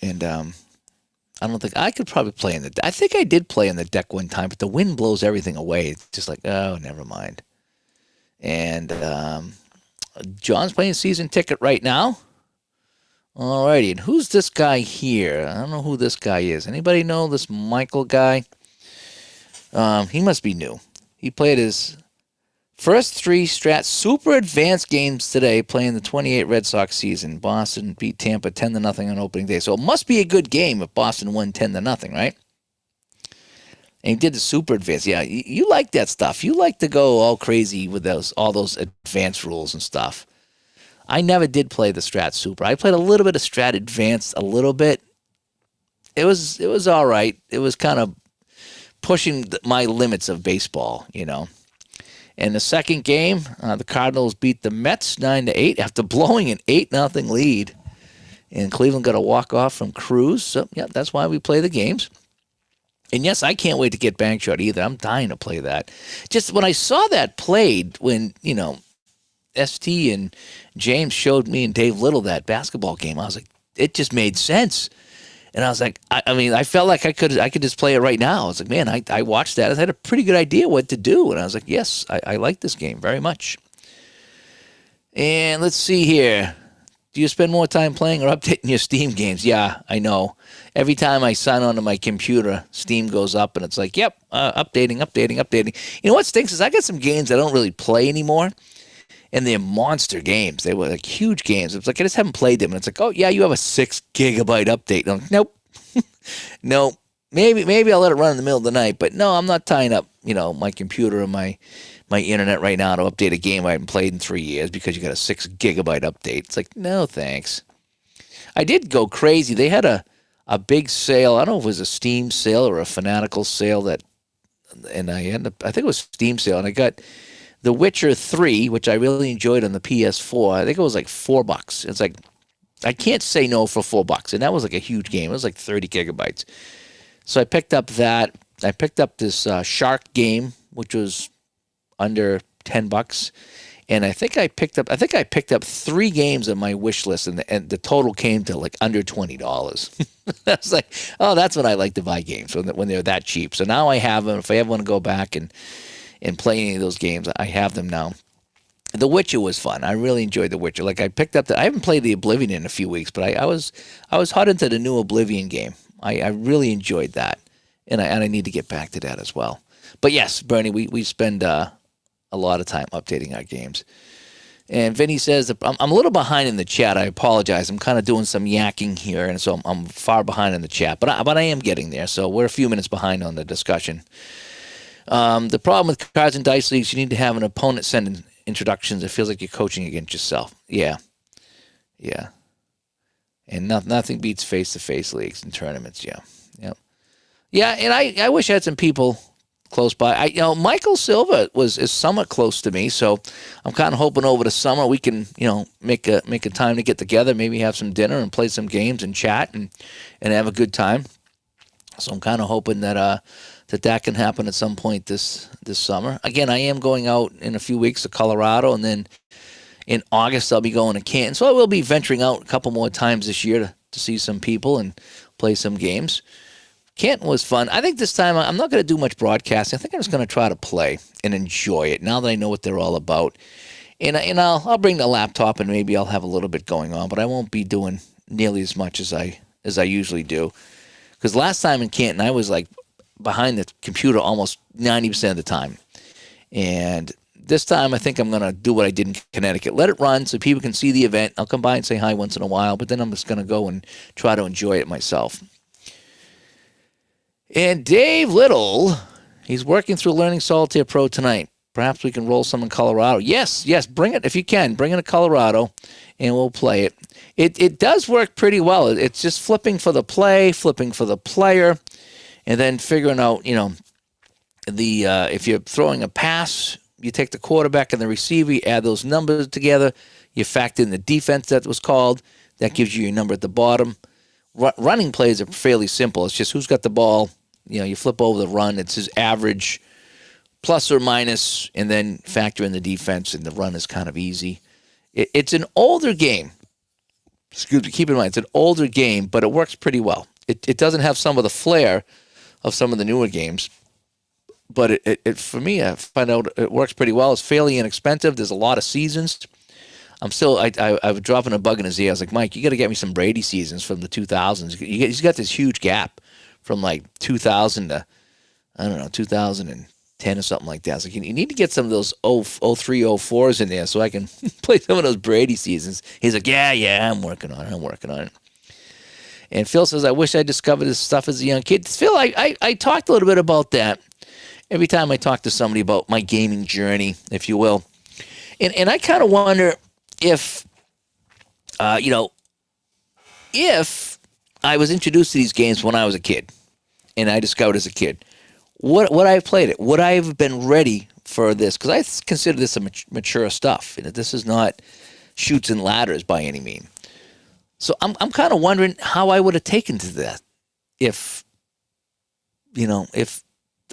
And I don't think I could probably play in the. I think I did play in the deck one time, but the wind blows everything away. It's just like, oh, never mind. And John's playing season ticket right now. Alrighty, and who's this guy here? I don't know who this guy is. Anybody know this Michael guy? He must be new. He played his first 3 Strat Super Advanced games today, playing the 28 Red Sox season. Boston beat Tampa 10-0 on opening day. So it must be a good game if Boston won 10-0, right? And he did the Super Advanced. Yeah, you like that stuff. You like to go all crazy with all those advanced rules and stuff. I never did play the Strat Super. I played a little bit of Strat Advanced, a little bit. It was all right. It was kind of pushing my limits of baseball, you know. In the second game, the Cardinals beat the Mets 9-8 after blowing an 8-0 lead. And Cleveland got a walk-off from Cruz. So, yeah, that's why we play the games. And, yes, I can't wait to get Bank Shot either. I'm dying to play that. Just when I saw that played, when, you know, ST and James showed me and Dave Little that basketball game, I was like, it just made sense. And I was like, I mean, I felt like I could just play it right now. I was like, man, I watched that. I had a pretty good idea what to do. And I was like, yes, I like this game very much. And let's see here. Do you spend more time playing or updating your Steam games? Yeah, I know. Every time I sign onto my computer, Steam goes up and it's like, yep, updating. You know what stinks is I got some games I don't really play anymore. And they're monster games. They were like huge games. It's like I just haven't played them. And it's like, oh yeah, you have a 6 gigabyte update. And I'm like, nope, no. Maybe I'll let it run in the middle of the night. But no, I'm not tying up, you know, my computer or my internet right now to update a game I haven't played in 3 years because you got a 6 gigabyte update. It's like, no thanks. I did go crazy. They had a big sale. I don't know if it was a Steam sale or a Fanatical sale and I think it was Steam sale, and I got The Witcher 3, which I really enjoyed on the PS4. I think it was like $4. It's like, I can't say no for $4. And that was like a huge game. It was like 30 gigabytes. So I picked up that. I picked up this Shark game, which was under $10. And I think I picked up 3 games on my wish list, and the total came to like under $20. I was like, oh, that's when I like to buy games, when they're that cheap. So now I have them. If I ever want to go back and play any of those games, I have them now. The Witcher was fun. I really enjoyed The Witcher. Like I haven't played the Oblivion in a few weeks, but I was hot into the new Oblivion game. I really enjoyed that, and I need to get back to that as well. But yes, Bernie, we spend a lot of time updating our games. And Vinny says that I'm a little behind in the chat. I apologize. I'm kind of doing some yakking here, and so I'm far behind in the chat. But I am getting there. So we're a few minutes behind on the discussion. The problem with cards and dice leagues, you need to have an opponent send introductions. It feels like you're coaching against yourself. Yeah. And nothing beats face-to-face leagues and tournaments. Yeah. And I wish I had some people close by. Michael Silva is somewhat close to me, so I'm kind of hoping over the summer we can, make a time to get together, maybe have some dinner and play some games and chat and have a good time. So I'm kind of hoping that that can happen at some point this summer. Again, I am going out in a few weeks to Colorado, and then in August I'll be going to Canton. So I will be venturing out a couple more times this year to see some people and play some games. Canton was fun. I think this time I'm not going to do much broadcasting. I think I'm just going to try to play and enjoy it now that I know what they're all about. And I'll bring the laptop, and maybe I'll have a little bit going on, but I won't be doing nearly as much as I usually do. Because last time in Canton, I was like behind the computer almost 90% of the time. And this time I think I'm going to do what I did in Connecticut. Let it run so people can see the event. I'll come by and say hi once in a while, but then I'm just going to go and try to enjoy it myself. And Dave Little, he's working through Learning Solitaire Pro tonight. Perhaps we can roll some in Colorado. Yes, bring it if you can. Bring it to Colorado, and we'll play it. It does work pretty well. It's just flipping for the play, flipping for the player, and then figuring out, if you're throwing a pass, you take the quarterback and the receiver, you add those numbers together, you factor in the defense that was called, that gives you your number at the bottom. Running plays are fairly simple. It's just who's got the ball. You flip over the run. It's his average, plus or minus, and then factor in the defense, and the run is kind of easy. It's an older game, excuse me, keep in mind, it's an older game, but it works pretty well. It doesn't have some of the flair of some of the newer games, but it for me, I find out it works pretty well. It's fairly inexpensive. There's a lot of seasons. I was dropping a bug in his ear. I was like, Mike, you got to get me some Brady seasons from the 2000s. He's got this huge gap from like 2000 to, I don't know, 2010 or something like that. I was like, you need to get some of those 03, 04s in there so I can play some of those Brady seasons. He's like, yeah, I'm working on it. And Phil says, I wish I discovered this stuff as a young kid. Phil, I talked a little bit about that every time I talk to somebody about my gaming journey, if you will. And I kind of wonder if, if I was introduced to these games when I was a kid and I discovered as a kid, would I have played it? Would I have been ready for this? Because I consider this a mature stuff. This is not shoots and ladders by any means. So I'm kind of wondering how I would have taken to that if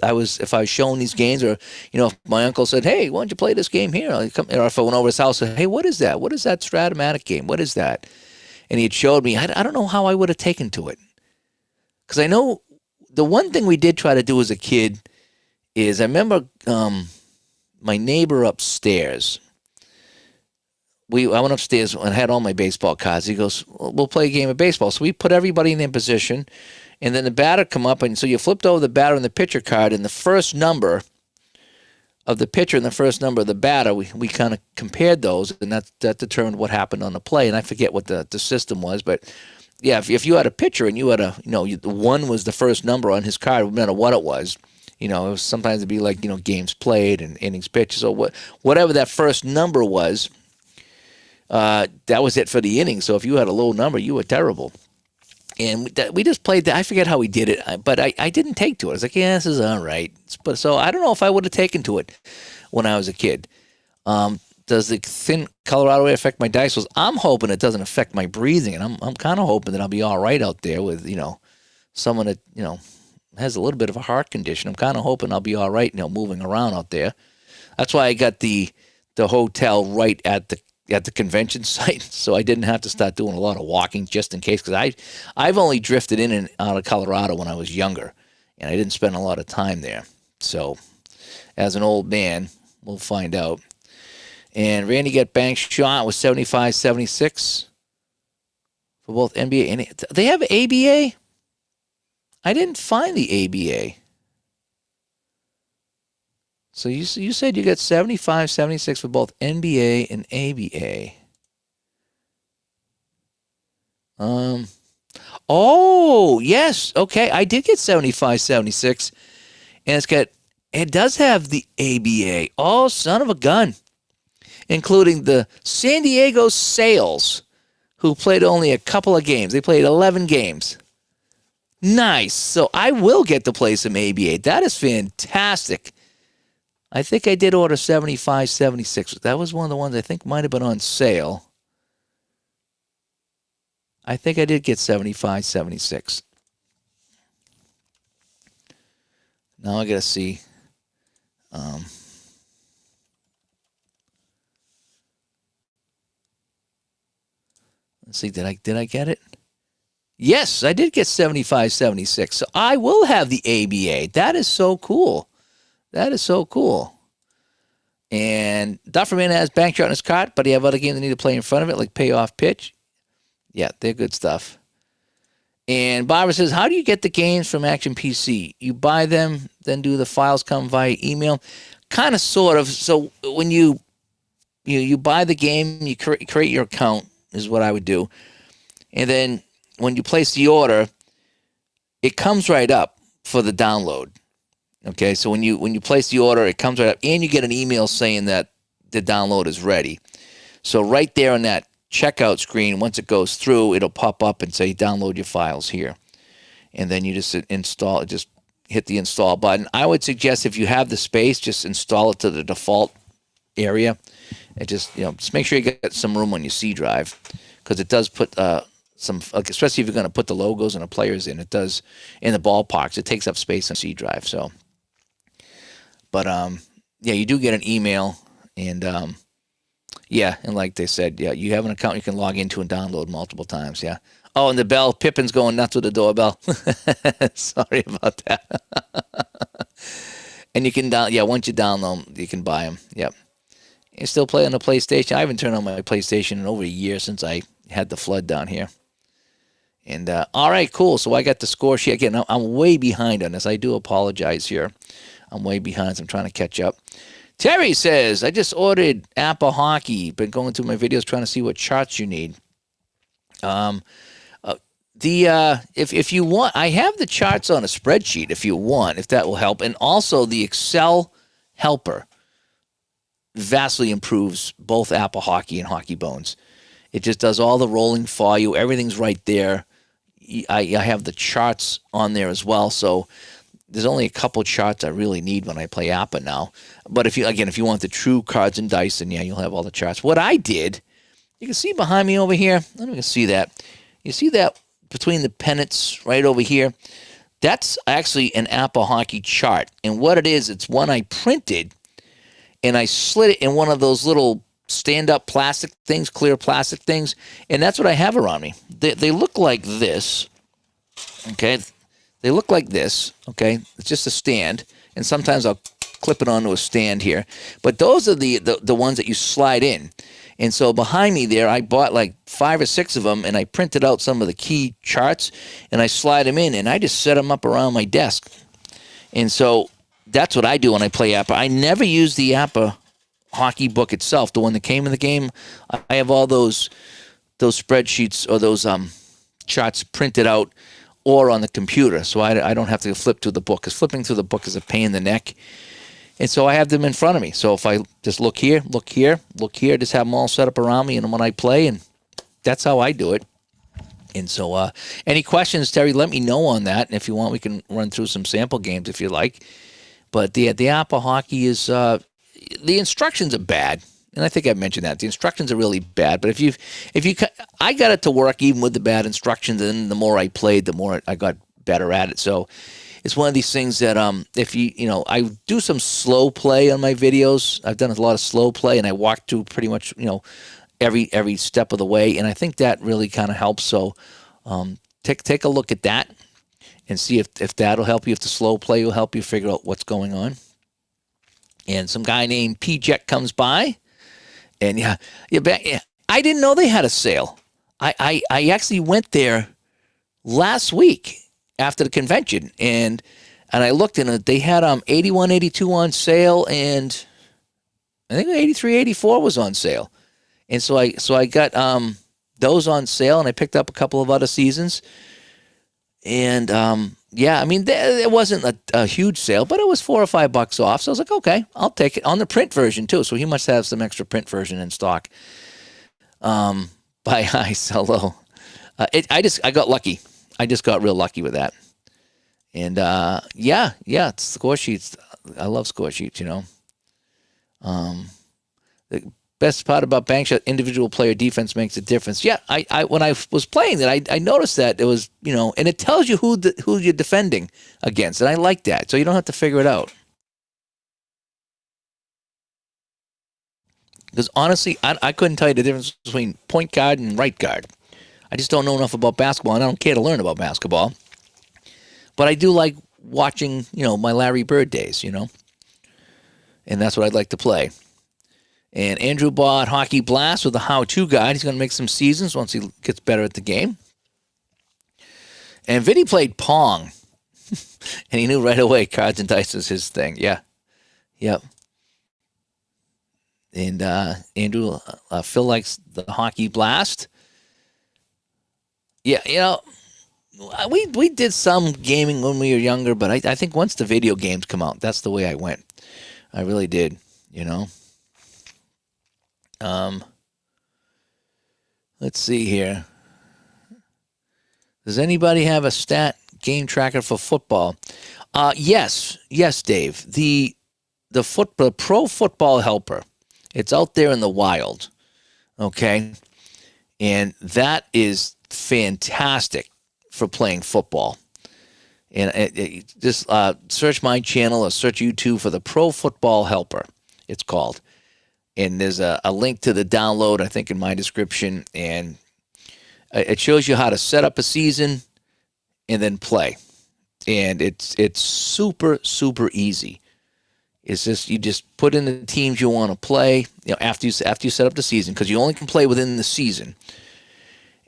I was shown these games, or if my uncle said, "Hey, why don't you play this game here?" Or if I went over his house and said, "Hey, what is that? What is that Stratomatic game? What is that?" And he had showed me. I don't know how I would have taken to it, because I know the one thing we did try to do as a kid is I remember my neighbor upstairs. I went upstairs and had all my baseball cards. He goes, "We'll play a game of baseball." So we put everybody in their position, and then the batter come up, and so you flipped over the batter and the pitcher card, and the first number of the pitcher and the first number of the batter, we kind of compared those, and that determined what happened on the play. And I forget what the system was, but yeah, if you had a pitcher and you had the one was the first number on his card, no matter what it was. It was sometimes it'd be like games played and innings pitched. So whatever that first number was. That was it for the inning. So if you had a low number, you were terrible. And we just played that. I forget how we did it, but I didn't take to it. I was like, yeah, this is all right. But so I don't know if I would have taken to it when I was a kid. Does the thin Colorado air affect my dice rolls? I'm hoping it doesn't affect my breathing, and I'm kind of hoping that I'll be all right out there with someone that has a little bit of a heart condition. I'm kind of hoping I'll be all right, moving around out there. That's why I got the hotel right at the convention site, so I didn't have to start doing a lot of walking just in case, because I've only drifted in and out of Colorado when I was younger, and I didn't spend a lot of time there. So as an old man, we'll find out. And Randy got bank shot with 75-76 for both NBA and they have ABA? I didn't find the ABA. So you said you got 75-76 for both NBA and ABA. Oh, yes. Okay, I did get 75-76. And it does have the ABA. Oh, son of a gun. Including the San Diego Sails, who played only a couple of games. They played 11 games. Nice. So I will get to play some ABA. That is fantastic. I think I did order 75-76. That was one of the ones I think might have been on sale. I think I did get 75-76. Now I got to see. Let's see. Did I get it? Yes, I did get 75-76. So I will have the ABA. That is so cool. That is so cool. And Dufferman has bank shot in his cart, but he have other games that need to play in front of it, like payoff pitch. Yeah, they're good stuff. And Barbara says, how do you get the games from Action PC? You buy them, then do the files come via email? Kind of, sort of. So when you buy the game, you create your account, is what I would do. And then when you place the order, it comes right up for the download. Okay, so when you place the order, it comes right up, and you get an email saying that the download is ready. So right there on that checkout screen, once it goes through, it'll pop up and say, download your files here. And then you just install, just hit the install button. I would suggest if you have the space, just install it to the default area. And just make sure you get some room on your C drive, because it does put some, especially if you're going to put the logos and the players in, it does, in the ballparks, it takes up space on C drive. So, but yeah, you do get an email, and Yeah, and like they said, yeah, you have an account you can log into and download multiple times. Yeah. Oh, and the bell, Pippin's going nuts with the doorbell. Sorry about that. And you can yeah, once you download them, you can buy them. Yep. You still play on the PlayStation? I haven't turned on my PlayStation in over a year since I had the flood down here. And all right, cool. So I got the score sheet again. I'm way behind on this. I do apologize here. I'm way behind, so I'm trying to catch up. Terry says, I just ordered Apple Hockey. Been going through my videos trying to see what charts you need. If you want, I have the charts on a spreadsheet if you want, if that will help. And also the Excel helper vastly improves both Apple Hockey and Hockey Bones. It just does all the rolling for you. Everything's right there. I have the charts on there as well. So there's only a couple charts I really need when I play Appa now. But if you want the true cards and dice, then yeah, you'll have all the charts. What I did, you can see behind me over here. I don't know if you can see that. You see that between the pennants right over here? That's actually an Appa Hockey chart. And what it is, it's one I printed, and I slid it in one of those little stand-up plastic things, clear plastic things, and that's what I have around me. They look like this, okay? They look like this, okay? It's just a stand, and sometimes I'll clip it onto a stand here. But those are the ones that you slide in. And so behind me there, I bought like 5 or 6 of them, and I printed out some of the key charts, and I slide them in, and I just set them up around my desk. And so that's what I do when I play Appa. I never use the Appa Hockey book itself, the one that came in the game. I have all those spreadsheets or those charts printed out or on the computer, so I don't have to flip through the book, because flipping through the book is a pain in the neck. And so I have them in front of me. So if I just look here, just have them all set up around me, and when I play, and that's how I do it. And so any questions, Terry, let me know on that. And if you want, we can run through some sample games if you like. But the Appa Hockey is the instructions are bad, and I think I mentioned that the instructions are really bad. But I got it to work even with the bad instructions, and the more I played, the more I got better at it. So it's one of these things that if I do some slow play on my videos. I've done a lot of slow play, and I walk through pretty much every step of the way, and I think that really kind of helps. So take a look at that and see if that'll help you. If the slow play will help you figure out what's going on. And some guy named P-Jet comes by, and yeah, I didn't know they had a sale. I actually went there last week after the convention, and I looked in it. They had 81, 82 on sale, and I think 83, 84 was on sale. And so I got those on sale, and I picked up a couple of other seasons. And yeah, I mean, it wasn't a huge sale, but it was $4 or $5 off. So I was like, okay, I'll take it on the print version too. So he must have some extra print version in stock. By Ice, hello. I got lucky. I just got real lucky with that. And yeah, it's score sheets. I love score sheets. The best part about Bankshot, individual player defense makes a difference. Yeah, I when I was playing that, I noticed that it was, and it tells you who you're defending against, and I like that. So you don't have to figure it out. Because honestly, I couldn't tell you the difference between point guard and right guard. I just don't know enough about basketball, and I don't care to learn about basketball. But I do like watching, my Larry Bird days, and that's what I'd like to play. And Andrew bought Hockey Blast with a how-to guide. He's going to make some seasons once he gets better at the game. And Vinny played Pong. And he knew right away cards and dice was his thing. Yeah. Yep. And Andrew, Phil likes the Hockey Blast. Yeah, we did some gaming when we were younger, but I think once the video games come out, that's the way I went. I really did, Let's see here. Does anybody have a stat game tracker for football? Yes, Dave. The Pro Football Helper. It's out there in the wild. Okay, and that is fantastic for playing football. And just search my channel or search YouTube for the Pro Football Helper. It's called. and there's a link to the download, I think, in my description, and it shows you how to set up a season and then play. And it's super, super easy. It's just you just put in the teams you want to play, after you set up the season, because you only can play within the season.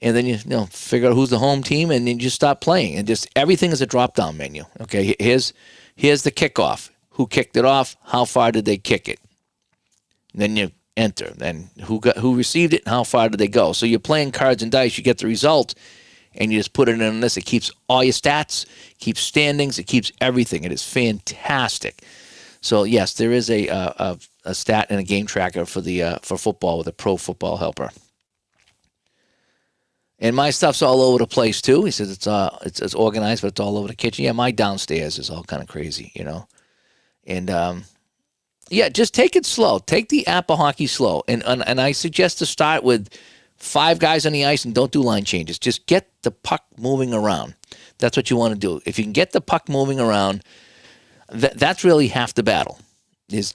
And then you figure out who's the home team, and then you just start playing. And just everything is a drop-down menu. Okay, here's the kickoff. Who kicked it off? How far did they kick it? And then you enter. Then who received it, and how far did they go? So you're playing cards and dice. You get the result, and you just put it in this. It keeps all your stats, keeps standings, it keeps everything. It is fantastic. So yes, there is a stat and a game tracker for football with a Pro Football Helper. And my stuff's all over the place too. He says it's organized, but it's all over the kitchen. Yeah, my downstairs is all kind of crazy, And just take it slow. Take the Apple hockey slow, and I suggest to start with 5 guys on the ice and don't do line changes. Just get the puck moving around. That's what you want to do. If you can get the puck moving around, that's really half the battle. Is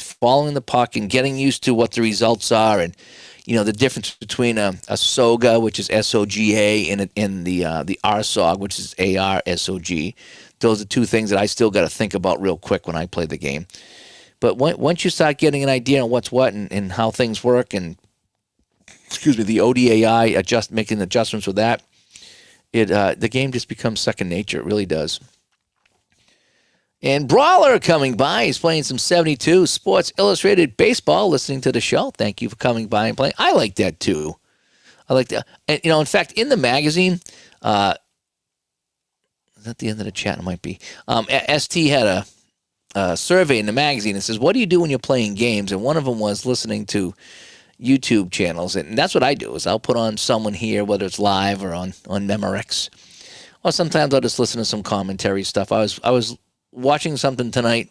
following the puck and getting used to what the results are, and the difference between a SOGA, which is SOGA, and the RSOG, which is ARSOG. Those are 2 things that I still got to think about real quick when I play the game. But once you start getting an idea on what's what and how things work, and the ODAI, making adjustments with that, the game just becomes second nature. It really does. And Brawler coming by. He's playing some 72 Sports Illustrated Baseball, listening to the show. Thank you for coming by and playing. I like that, too. I like that. And, in fact, in the magazine, is that the end of the chat? It might be. ST had a survey in the magazine that says, what do you do when you're playing games? And one of them was listening to YouTube channels. And that's what I do, is I'll put on someone here, whether it's live or on Memorex. Or sometimes I'll just listen to some commentary stuff. I was watching something tonight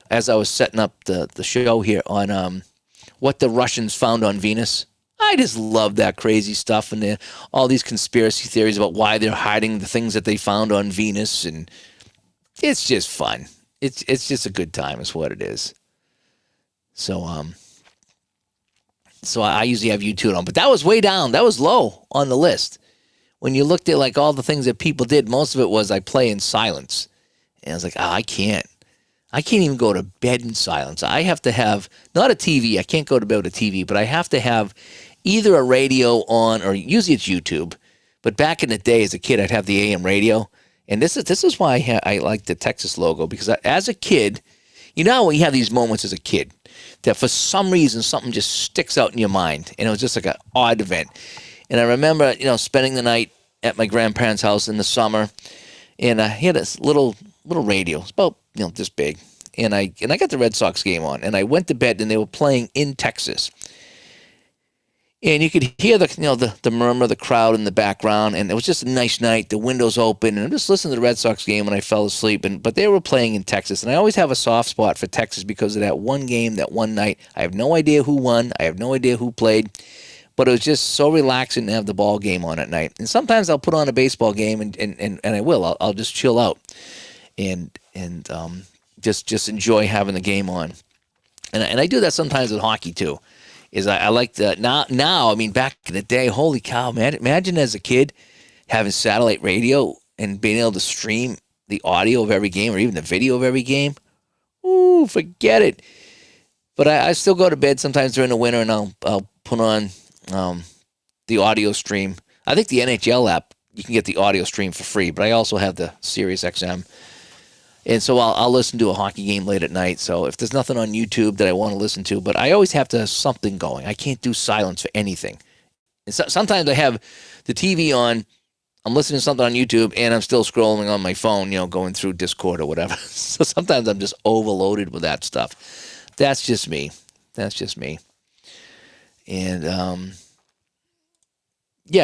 as I was setting up the show here on what the Russians found on Venus. I just love that crazy stuff, and all these conspiracy theories about why they're hiding the things that they found on Venus, and it's just fun. It's just a good time is what it is. So I usually have YouTube on, but that was way down. That was low on the list. When you looked at like all the things that people did, most of it was I play in silence. And I was like, I can't even go to bed in silence. I have to have, not a TV. I can't go to bed with a TV, but I have to have either a radio on, or usually it's YouTube. But back in the day as a kid, I'd have the AM radio. And this is why I like the Texas logo, because as a kid, when you have these moments as a kid that for some reason something just sticks out in your mind. And it was just like an odd event. And I remember, spending the night at my grandparents' house in the summer. And he had this little radio. It's about, this big. And I got the Red Sox game on. And I went to bed, and they were playing in Texas. And you could hear the murmur of the crowd in the background. And it was just a nice night. The windows open. And I'm just listening to the Red Sox game when I fell asleep. But they were playing in Texas. And I always have a soft spot for Texas because of that one game, that one night. I have no idea who won. I have no idea who played. But it was just so relaxing to have the ball game on at night. And sometimes I'll put on a baseball game, and I will. I'll just chill out and just enjoy having the game on. And I do that sometimes with hockey too. I like that now. I mean, back in the day, holy cow, man! Imagine as a kid having satellite radio and being able to stream the audio of every game or even the video of every game. Ooh, forget it. But I still go to bed sometimes during the winter, and I'll put on the audio stream. I think the NHL app, you can get the audio stream for free, but I also have the Sirius XM. And so I'll listen to a hockey game late at night. So if there's nothing on YouTube that I want to listen to, but I always have to have something going. I can't do silence for anything. And sometimes I have the TV on, I'm listening to something on YouTube, and I'm still scrolling on my phone, going through Discord or whatever. So sometimes I'm just overloaded with that stuff. That's just me. And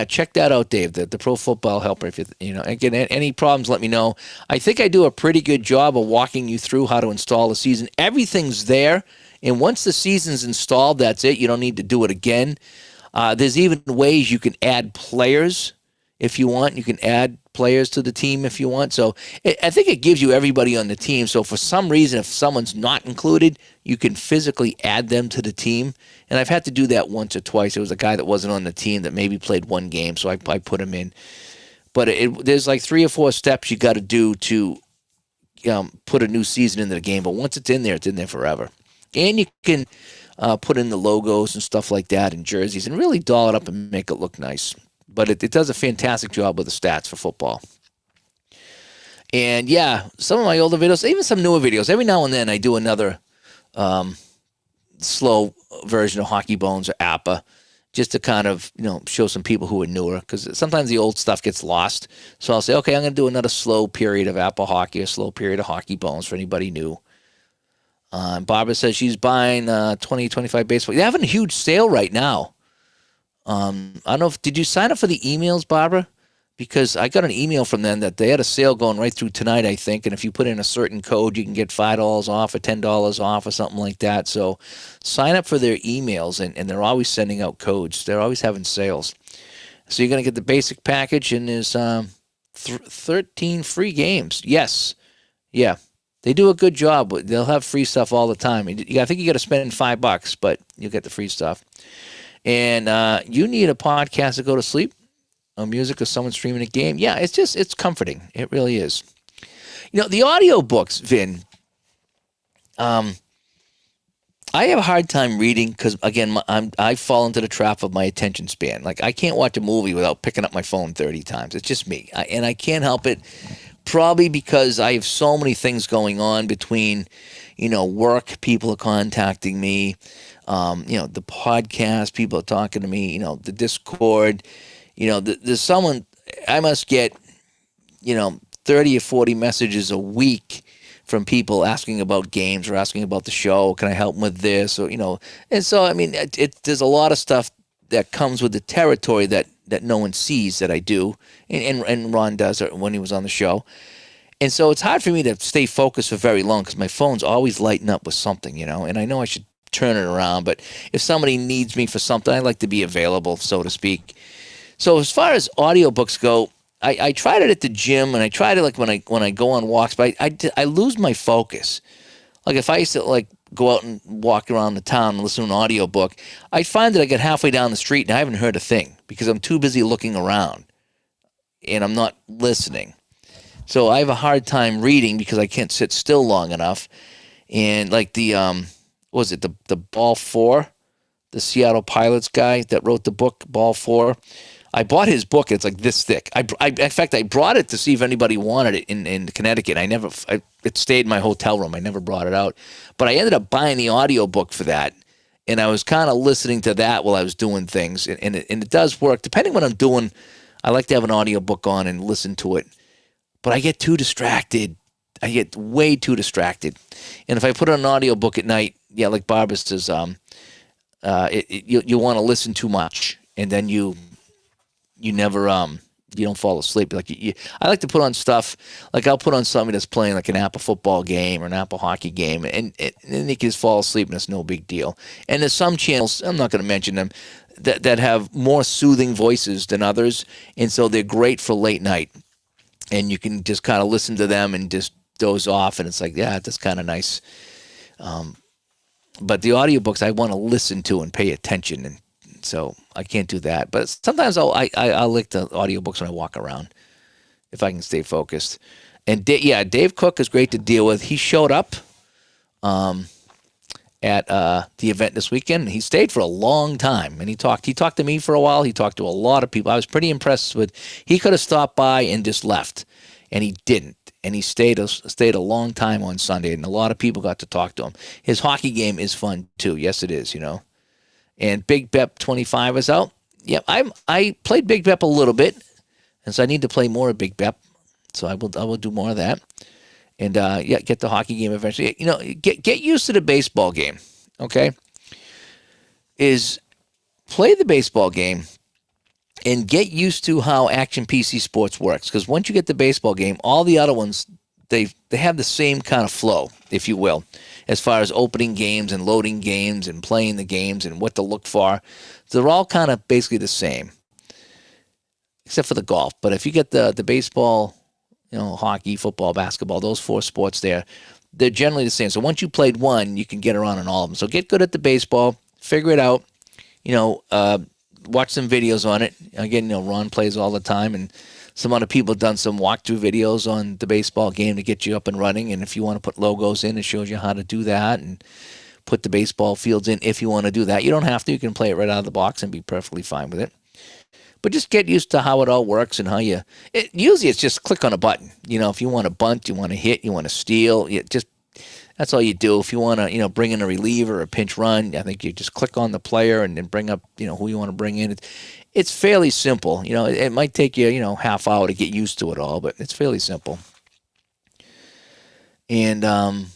check that out, Dave, the Pro Football Helper. If again, any problems, let me know. I think I do a pretty good job of walking you through how to install a season. Everything's there, and once the season's installed, that's it. You don't need to do it again. There's even ways you can add players if you want. You can add players to the team if you want. So I think it gives you everybody on the team. So for some reason, if someone's not included, you can physically add them to the team. And I've had to do that once or twice. There was a guy that wasn't on the team that maybe played one game, so I put him in. But there's like 3 or 4 steps you got to do to put a new season into the game. But once it's in there forever. And you can put in the logos and stuff like that and jerseys and really doll it up and make it look nice. But it does a fantastic job with the stats for football. And yeah, some of my older videos, even some newer videos, every now and then I do another slow version of Hockey Bones or APA just to kind of, show some people who are newer, because sometimes the old stuff gets lost. So I'll say, okay, I'm going to do another slow period of APA hockey, a slow period of Hockey Bones for anybody new. Barbara says she's buying 2025 baseball. They're having a huge sale right now. I don't know did you sign up for the emails, Barbara? Because I got an email from them that they had a sale going right through tonight, I think. And if you put in a certain code, you can get $5 off or $10 off or something like that. So sign up for their emails, and they're always sending out codes. They're always having sales. So you're going to get the basic package, and there's 13 free games. Yes. Yeah. They do a good job. They'll have free stuff all the time. I think you got to spend $5, but you'll get the free stuff. And you need a podcast to go to sleep. Music or someone streaming a game. Yeah, it's comforting. It really is. The audio books, Vin. I have a hard time reading because, again, I fall into the trap of my attention span. Like, I can't watch a movie without picking up my phone 30 times. It's just me. And I can't help it. Probably because I have so many things going on between, work, people are contacting me, the podcast, people are talking to me, the Discord. There's someone, I must get, 30 or 40 messages a week from people asking about games or asking about the show. Can I help them with this? Or, and so, I mean, there's a lot of stuff that comes with the territory that no one sees that I do. And Ron does when he was on the show. And so it's hard for me to stay focused for very long because my phone's always lighting up with something, and I know I should turn it around. But if somebody needs me for something, I like to be available, so to speak. So as far as audiobooks go, I tried it at the gym, and I tried it like when I go on walks, but I lose my focus. Like if I used to go out and walk around the town and listen to an audiobook, I find that I get halfway down the street and I haven't heard a thing because I'm too busy looking around and I'm not listening. So I have a hard time reading because I can't sit still long enough. And like the the Ball 4, the Seattle Pilots guy that wrote the book Ball 4. I bought his book. It's like this thick. In fact, I brought it to see if anybody wanted it in Connecticut. It stayed in my hotel room. I never brought it out. But I ended up buying the audiobook for that. And I was kind of listening to that while I was doing things. And it does work. Depending what I'm doing, I like to have an audiobook on and listen to it. But I get too distracted. I get way too distracted. And if I put on an audiobook at night, yeah, like Barbara says, you want to listen too much. And then you never you don't fall asleep. I like to put on stuff, like I'll put on something that's playing like an Apple football game or an Apple hockey game, and then you can just fall asleep and it's no big deal. And there's some channels, I'm not going to mention them, that have more soothing voices than others, and so they're great for late night. And you can just kind of listen to them and just doze off, and it's like, yeah, that's kind of nice. But the audiobooks I want to listen to and pay attention, and so I can't do that. But sometimes I'll like the audiobooks when I walk around if I can stay focused. And Dave Cook is great to deal with. He showed up at the event this weekend. He stayed for a long time, and he talked to me for a while. He talked to a lot of people. I was pretty impressed with. He could have stopped by and just left, and he didn't. And he stayed a long time on Sunday, and a lot of people got to talk to him. His hockey game is fun too. Yes, it is. And Big Bep 25 is out. Yeah, I played Big Bep a little bit, and so I need to play more of Big Bep. So I will do more of that. And get the hockey game eventually. Get used to the baseball game. Okay, play the baseball game and get used to how Action PC Sports works. Because once you get the baseball game, all the other ones they have the same kind of flow, if you will, as far as opening games and loading games and playing the games and what to look for. They're all kind of basically the same. except for the golf. But if you get the baseball, hockey, football, basketball, those four sports there, they're generally the same. So once you played one, you can get around in all of them. So get good at the baseball, figure it out. Watch some videos on it. Again, Ron plays all the time, and some other people have done some walkthrough videos on the baseball game to get you up and running. And if you want to put logos in, it shows you how to do that, and put the baseball fields in if you want to do that. You don't have to. You can play it right out of the box and be perfectly fine with it. But just get used to how it all works and how usually it's just click on a button. If you want to bunt, you want to hit, you want to steal, that's all you do. If you want to, bring in a reliever or a pinch run, I think you just click on the player and then bring up, who you want to bring in. It's fairly simple. It might take you, half hour to get used to it all, but it's fairly simple. And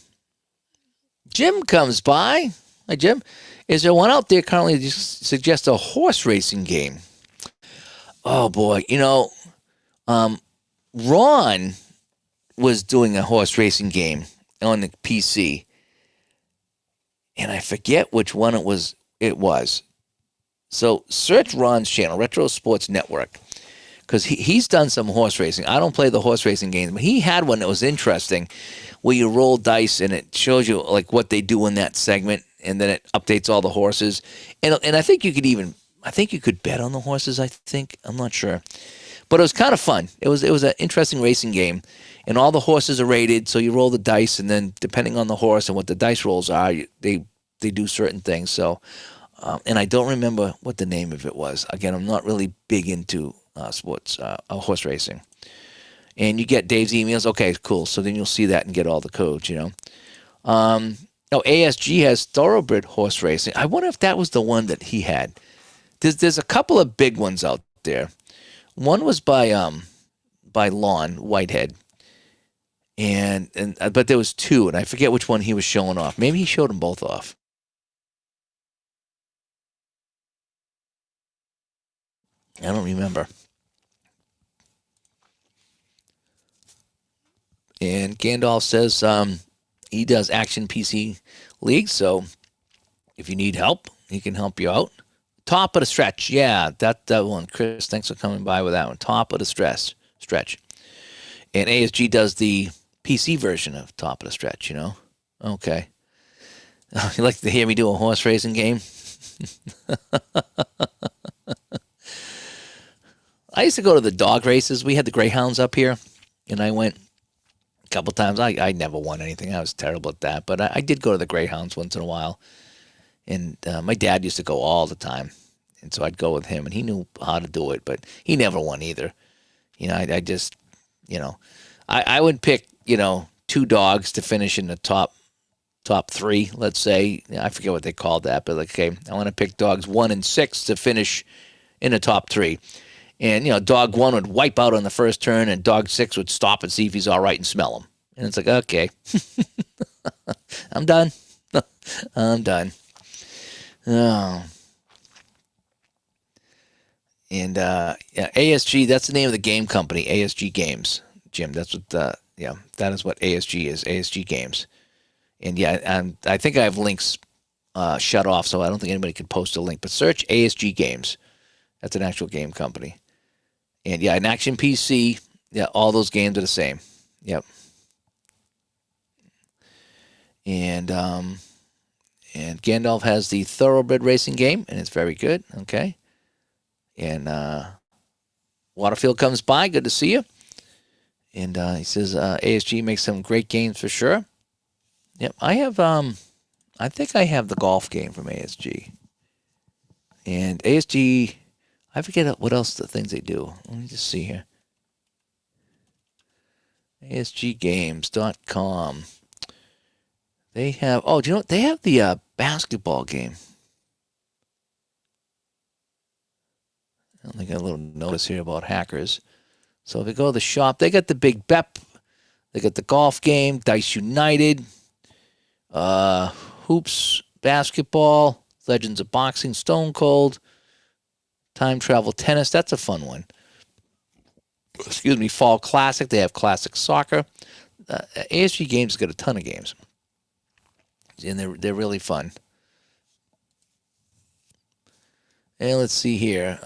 Jim comes by. Hi, Jim. Is there one out there currently that suggests a horse racing game? Oh, boy. Ron was doing a horse racing game on the PC, and I forget which one it was. So search Ron's channel, Retro Sports Network, because he's done some horse racing. I don't play the horse racing games, but he had one that was interesting where you roll dice and it shows you like what they do in that segment, and then it updates all the horses. And I think you could bet on the horses. I'm not sure, but it was kind of fun. It was an interesting racing game, and all the horses are rated. So you roll the dice, and then depending on the horse and what the dice rolls are, they do certain things. So, and I don't remember what the name of it was. Again, I'm not really big into sports, horse racing. And you get Dave's emails. Okay, cool. So then you'll see that and get all the codes. ASG has thoroughbred horse racing. I wonder if that was the one that he had. There's a couple of big ones out there. One was by Lon Whitehead, but there was two, and I forget which one he was showing off. Maybe he showed them both off. I don't remember. And Gandalf says he does Action PC League, so if you need help, he can help you out. Top of the stretch. Yeah, that one. Chris, thanks for coming by with that one. Top of the stretch. And ASG does the PC version of Top of the Stretch, Okay. You like to hear me do a horse racing game? I used to go to the dog races. We had the greyhounds up here, and I went a couple times. I never won anything. I was terrible at that, but I did go to the greyhounds once in a while. And my dad used to go all the time, and so I'd go with him, and he knew how to do it, but he never won either. I just, I would pick, two dogs to finish in the top three, let's say. I forget what they called that, but okay, I want to pick dogs 1 and 6 to finish in the top three. And, dog 1 would wipe out on the first turn, and dog 6 would stop and see if he's all right and smell him. And it's like, okay, I'm done. I'm done. Oh. And ASG, that's the name of the game company, ASG Games. Jim, that's what that is what ASG is, ASG Games. And I think I have links shut off, so I don't think anybody can post a link. But search ASG Games. That's an actual game company. And an Action PC, all those games are the same. Yep. And Gandalf has the thoroughbred racing game, and it's very good. Okay. And Waterfield comes by. Good to see you. And he says ASG makes some great games for sure. Yep. I have I think I have the golf game from ASG. And ASG, I forget what else the things they do. Let me just see here. ASGgames.com. They have, do you know what? They have the basketball game. I only got a little notice here about hackers. So if we go to the shop, they got the Big Bet. They got the golf game, Dice United, Hoops, Basketball, Legends of Boxing, Stone Cold, Time Travel Tennis. That's a fun one. Excuse me, Fall Classic. They have Classic Soccer. ASG Games got a ton of games. And they're really fun. And let's see here.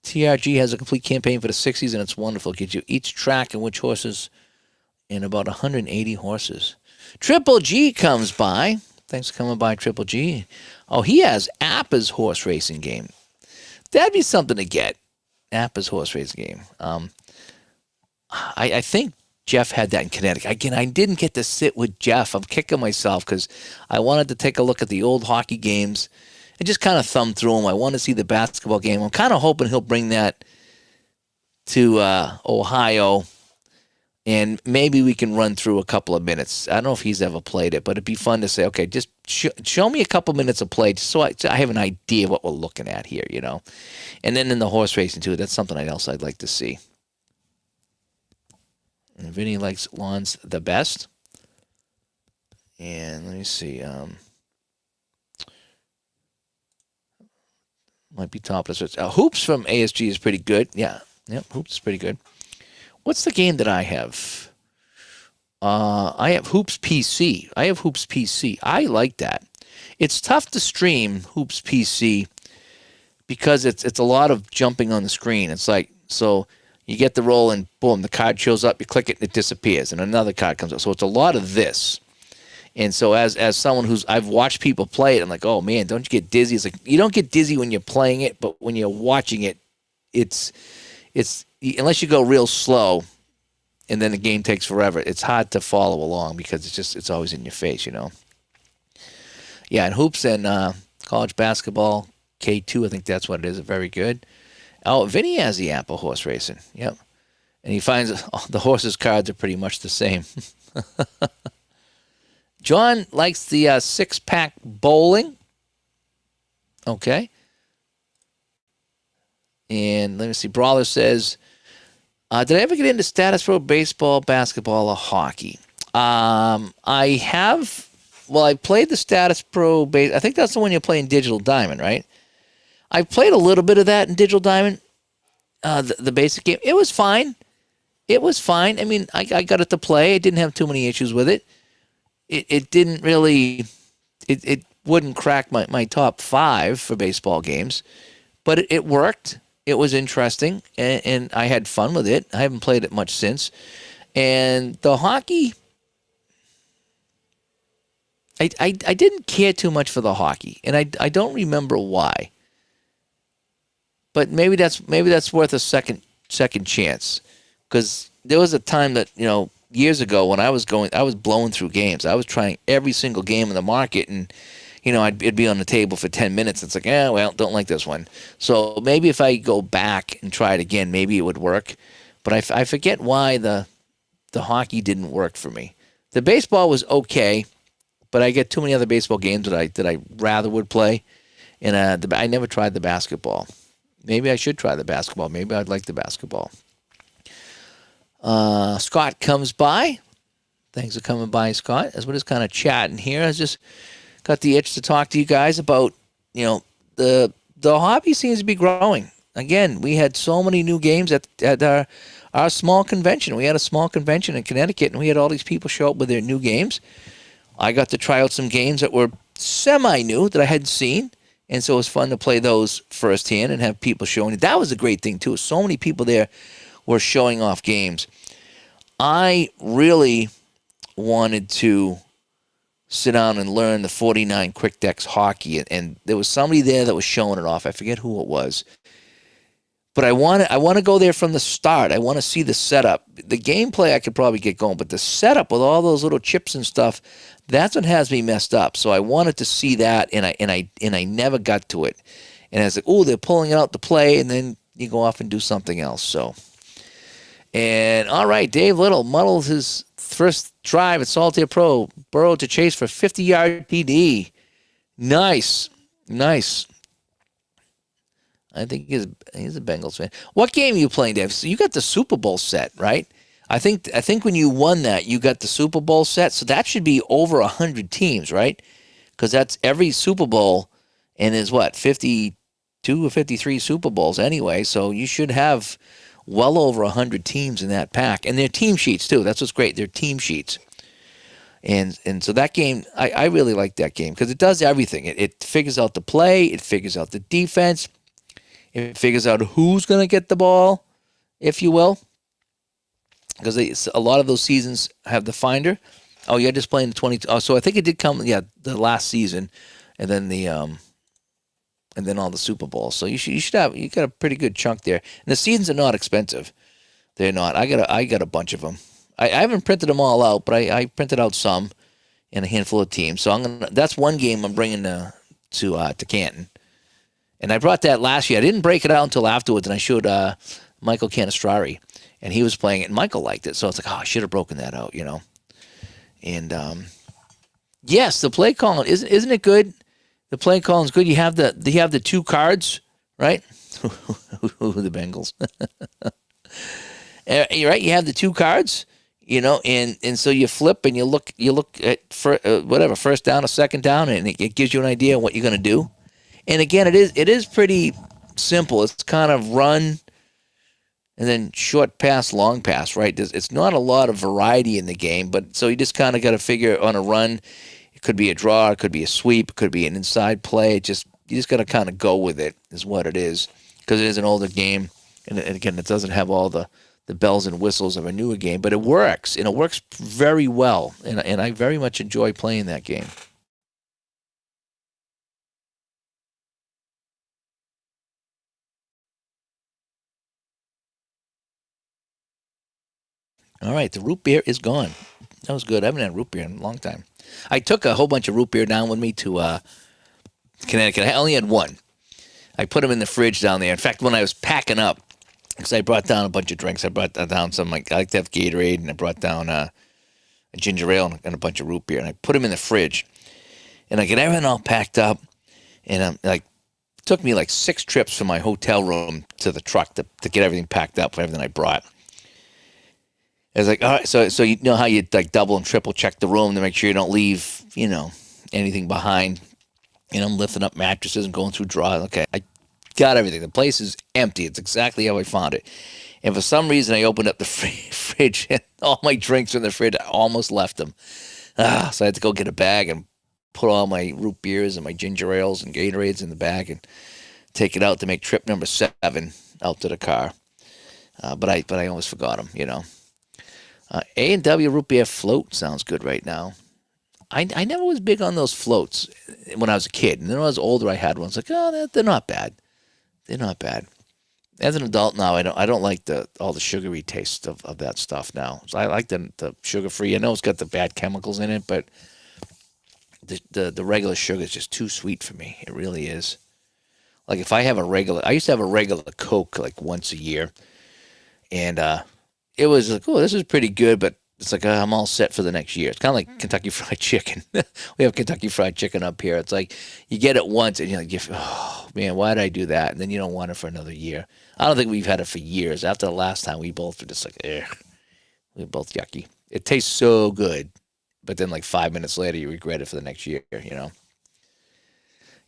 TRG has a complete campaign for the 60s, and it's wonderful. It gives you each track and which horses, and about 180 horses. Triple G comes by. Thanks for coming by, Triple G. Oh, he has Appa's horse racing game. That'd be something to get. Appa's horse racing game. I think Jeff had that in Connecticut. Again, I didn't get to sit with Jeff. I'm kicking myself because I wanted to take a look at the old hockey games and just kind of thumb through them. I want to see the basketball game. I'm kind of hoping he'll bring that to Ohio, and maybe we can run through a couple of minutes. I don't know if he's ever played it, but it'd be fun to say, okay, just show me a couple minutes of play just so I have an idea of what we're looking at here, you know. And then in the horse racing, too, that's something else I'd like to see. And Vinny likes lawns the best. And let me see. Might be top of the search. Hoops from ASG is pretty good. Yeah. Yep, Hoops is pretty good. What's the game that I have? I have Hoops PC. I like that. It's tough to stream Hoops PC because it's a lot of jumping on the screen. It's like, so you get the roll and boom, the card shows up, you click it and it disappears, and another card comes up. So it's a lot of this. And so as someone I've watched people play it, I'm like, oh man, don't you get dizzy? It's like, you don't get dizzy when you're playing it, but when you're watching it, it's unless you go real slow and then the game takes forever, it's hard to follow along because it's always in your face, you know. Yeah, and hoops and college basketball, K2, I think that's what it is. Very good. Oh, Vinny has the Apple horse racing. Yep. And he finds the horses' cards are pretty much the same. John likes the six-pack bowling. Okay. And let me see. Brawler says, did I ever get into status pro baseball, basketball, or hockey? I have. Well, I played the status pro base. I think that's the one you play in Digital Diamond, right? I played a little bit of that in Digital Diamond, the basic game. It was fine. I mean, I got it to play. I didn't have too many issues with it. It didn't really. It wouldn't crack my top 5 for baseball games, but it worked. It was interesting, and I had fun with it. I haven't played it much since. And the hockey, I didn't care too much for the hockey, and I don't remember why. But maybe that's worth a second chance, because there was a time that, you know, years ago when I was blowing through games. I was trying every single game in the market, and you know, it'd be on the table for 10 minutes. It's like, well, don't like this one. So maybe if I go back and try it again, maybe it would work. But I forget why the hockey didn't work for me. The baseball was okay, but I get too many other baseball games that I rather would play. And I never tried the basketball. Maybe I should try the basketball. Maybe I'd like the basketball. Scott comes by. Thanks for coming by, Scott. As we're just kind of chatting here, I just got the itch to talk to you guys about, you know, the hobby seems to be growing. Again, we had so many new games at our small convention. We had a small convention in Connecticut, and we had all these people show up with their new games. I got to try out some games that were semi-new that I hadn't seen, and so it was fun to play those firsthand and have people showing it. That was a great thing, too. So many people there were showing off games. I really wanted to sit down and learn the 49 Quick Decks hockey, and there was somebody there that was showing it off. I forget who it was. But I want to go there from the start. I want to see the setup. The gameplay I could probably get going, but the setup with all those little chips and stuff, that's what has me messed up. So I wanted to see that, and I never got to it. And I was like, oh, they're pulling it out to play, and then you go off and do something else. So, and all right, Dave Little muddles his first drive at Saltair Pro, burrowed to chase for 50-yard TD. Nice. I think he's a Bengals fan. What game are you playing, Dave? So you got the Super Bowl set, right? I think when you won that, you got the Super Bowl set. So that should be over 100 teams, right? Because that's every Super Bowl, and is what, 52 or 53 Super Bowls anyway. So you should have well over 100 teams in that pack, and they're team sheets too. That's what's great. They're team sheets. And so that game, I really like that game because it does everything. It figures out the play. It figures out the defense. It figures out who's going to get the ball, if you will, because a lot of those seasons have the finder. Oh, you're just playing the 22. Oh, so I think it did come, yeah, the last season, and then and then all the Super Bowls. So you should have you got a pretty good chunk there. And the seasons are not expensive. They're not. I got a bunch of them. I haven't printed them all out, but I printed out some in a handful of teams. So that's one game I'm bringing to Canton. And I brought that last year. I didn't break it out until afterwards, and I showed Michael Canistrari, and he was playing it, and Michael liked it. So it's like, oh, I should have broken that out, And yes, the play calling isn't it good? The play calling is good. You have the two cards, right? The Bengals, right? You have the two cards, and so you flip and you look at whatever first down or second down, and it gives you an idea of what you're going to do. And again, it is pretty simple. It's kind of run and then short pass, long pass, right? It's not a lot of variety in the game, but so you just kind of got to figure on a run. It could be a draw, it could be a sweep, it could be an inside play. You just got to kind of go with it, is what it is, because it is an older game, and again, it doesn't have all the bells and whistles of a newer game, but it works, and it works very well, and I very much enjoy playing that game. All right, the root beer is gone. That was good. I haven't had root beer in a long time. I took a whole bunch of root beer down with me to Connecticut. I only had one. I put them in the fridge down there. In fact, when I was packing up, because I brought down a bunch of drinks, I brought down some, I like to have Gatorade, and I brought down a ginger ale and a bunch of root beer, and I put them in the fridge. And I get everything all packed up, and I'm like, it took me like 6 trips from my hotel room to the truck to get everything packed up for everything I brought. I was like, all right, so you know how you like double and triple check the room to make sure you don't leave, anything behind. I'm lifting up mattresses and going through drawers. Okay, I got everything. The place is empty. It's exactly how I found it. And for some reason, I opened up the fridge, and all my drinks were in the fridge. I almost left them. So I had to go get a bag and put all my root beers and my ginger ales and Gatorades in the bag and take it out to make trip number 7 out to the car. But I almost forgot them, A&W root beer float sounds good right now. I never was big on those floats when I was a kid. And then when I was older, I had ones like, oh, they're not bad. They're not bad. As an adult now, I don't like all the sugary taste of that stuff now. So I like the sugar free. I know it's got the bad chemicals in it, but the regular sugar is just too sweet for me. It really is. Like if I used to have a regular Coke like once a year, and it was like, oh, this is pretty good, but it's like I'm all set for the next year. It's kind of like Kentucky Fried Chicken. We have Kentucky Fried Chicken up here. It's like you get it once and you're like, oh man, why did I do that? And then you don't want it for another year. I don't think we've had it for years. After the last time, we both were just like, we were both yucky. It tastes so good, but then like 5 minutes later, you regret it for the next year.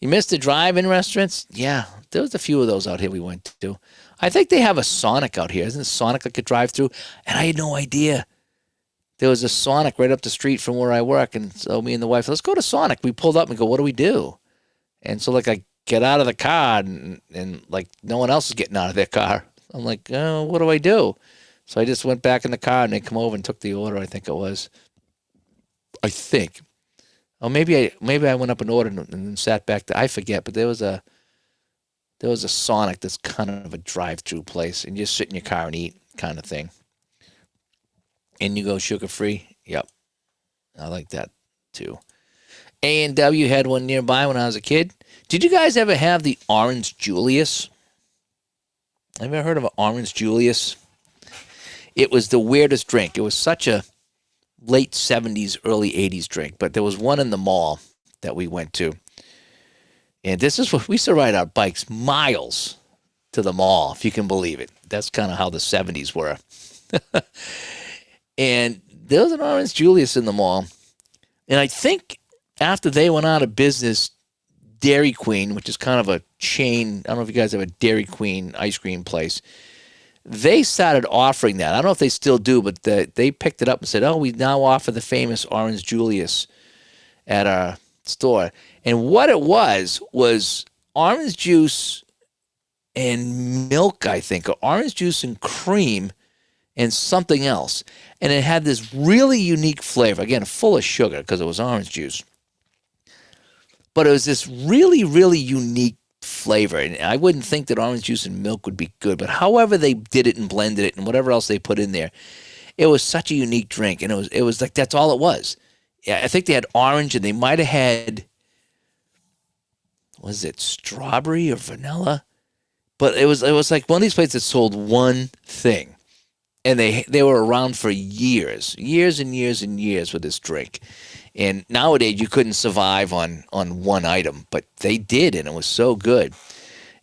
You missed the drive-in restaurants? Yeah, there was a few of those out here we went to. I think they have a Sonic out here. Isn't it Sonic like a drive-through? And I had no idea. There was a Sonic right up the street from where I work. And so me and the wife, let's go to Sonic. We pulled up and go, what do we do? And so like I get out of the car and like no one else is getting out of their car. I'm like, oh, what do I do? So I just went back in the car and they come over and took the order, I think it was. I think. Oh, maybe I went up and ordered and then sat back there. I forget, but there was a Sonic that's kind of a drive-through place, and you just sit in your car and eat kind of thing. And you go sugar-free. Yep, I like that too. A&W had one nearby when I was a kid. Did you guys ever have the Orange Julius? Have you ever heard of an Orange Julius? It was the weirdest drink. It was such a late 70s, early 80s drink, but there was one in the mall that we went to. And this is what we used to ride our bikes miles to the mall, if you can believe it. That's kind of how the 70s were. And there was an Orange Julius in the mall. And I think after they went out of business, Dairy Queen, which is kind of a chain, I don't know if you guys have a Dairy Queen ice cream place, they started offering that. I don't know if they still do, but they picked it up and said, oh, we now offer the famous Orange Julius at our store. And what it was orange juice and milk, I think, or orange juice and cream and something else. And it had this really unique flavor. Again, full of sugar because it was orange juice. But it was this really, really unique flavor. And I wouldn't think that orange juice and milk would be good. But however they did it and blended it and whatever else they put in there, it was such a unique drink. And it was like that's all it was. Yeah, I think they had orange and they might have had, was it strawberry or vanilla? But it was like one of these places that sold one thing. And they were around for years and years and years with this drink. And nowadays you couldn't survive on one item, but they did, and it was so good.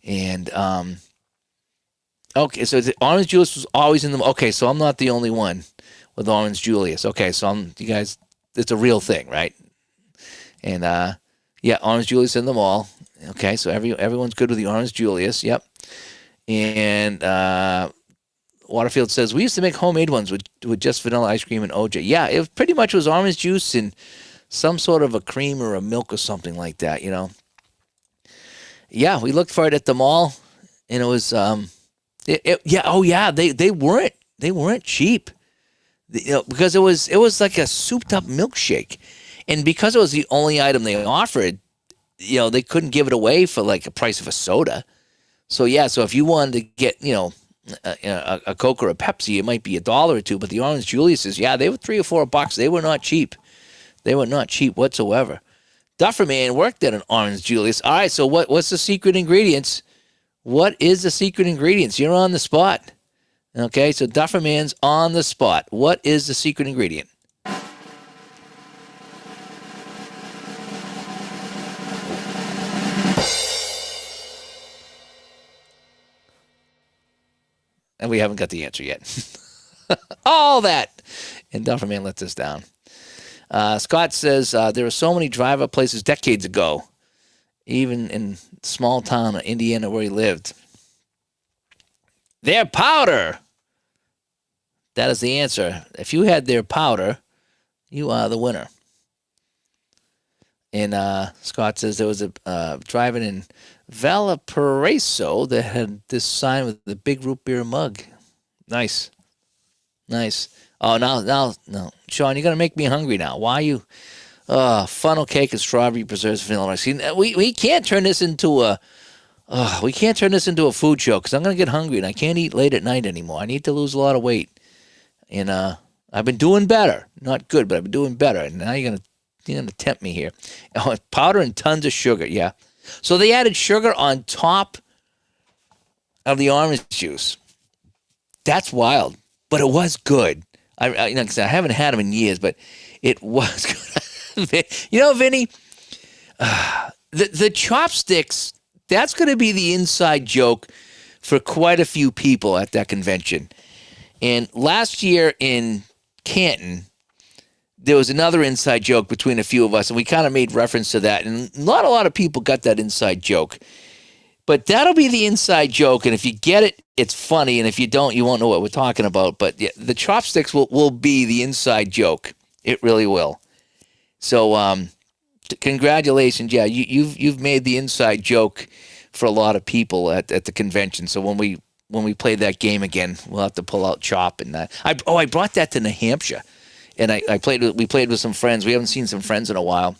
And okay, so the orange julius was always in the. Okay, so I'm not the only one with orange julius. Okay, so you guys, it's a real thing, right? And yeah, orange julius in the mall. Okay, so everyone's good with the orange julius. Yep. And Waterfield says we used to make homemade ones with just vanilla ice cream and OJ. Yeah, it pretty much was orange juice and some sort of a cream or a milk or something like that. Yeah, we looked for it at the mall, and it was yeah, oh yeah, they weren't cheap. Because it was like a souped up milkshake, and because it was the only item they offered, they couldn't give it away for like the price of a soda. So yeah, so if you wanted to get a Coke or a Pepsi, it might be $1 or $2. But the Orange Julius's, yeah, they were $3 or $4. They were not cheap. They were not cheap whatsoever. Dufferman worked at an Orange Julius. All right, so what's the secret ingredients? What is the secret ingredients? You're on the spot. Okay, so Dufferman's on the spot. What is the secret ingredient? And we haven't got the answer yet. All that. And Dufferman lets us down. Scott says there were so many drive-up places decades ago, even in small town of Indiana where he lived. Their powder. That is the answer. If you had their powder, you are the winner. And Scott says there was a driving in Valparaiso that had this sign with the big root beer mug. Nice. Oh, now, Sean, you're gonna make me hungry now. Why you? Funnel cake and strawberry preserves vanilla ice. See, we can't turn this into a. We can't turn this into a food show because I'm gonna get hungry and I can't eat late at night anymore. I need to lose a lot of weight, and I've been doing better. Not good, but I've been doing better. And now you're gonna tempt me here. Oh, powder and tons of sugar. Yeah. So they added sugar on top of the orange juice. That's wild, but it was good. I haven't had them in years, but it was good. Vinny, the chopsticks, that's going to be the inside joke for quite a few people at that convention. And last year in Canton, there was another inside joke between a few of us, and we kind of made reference to that. And not a lot of people got that inside joke. But that'll be the inside joke, and if you get it, it's funny, and if you don't, you won't know what we're talking about. But yeah, the chopsticks will be the inside joke. It really will. So congratulations. Yeah, you've made the inside joke for a lot of people at the convention. So when we play that game again, we'll have to pull out Chop. And I brought that to New Hampshire. And we played with some friends. We haven't seen some friends in a while.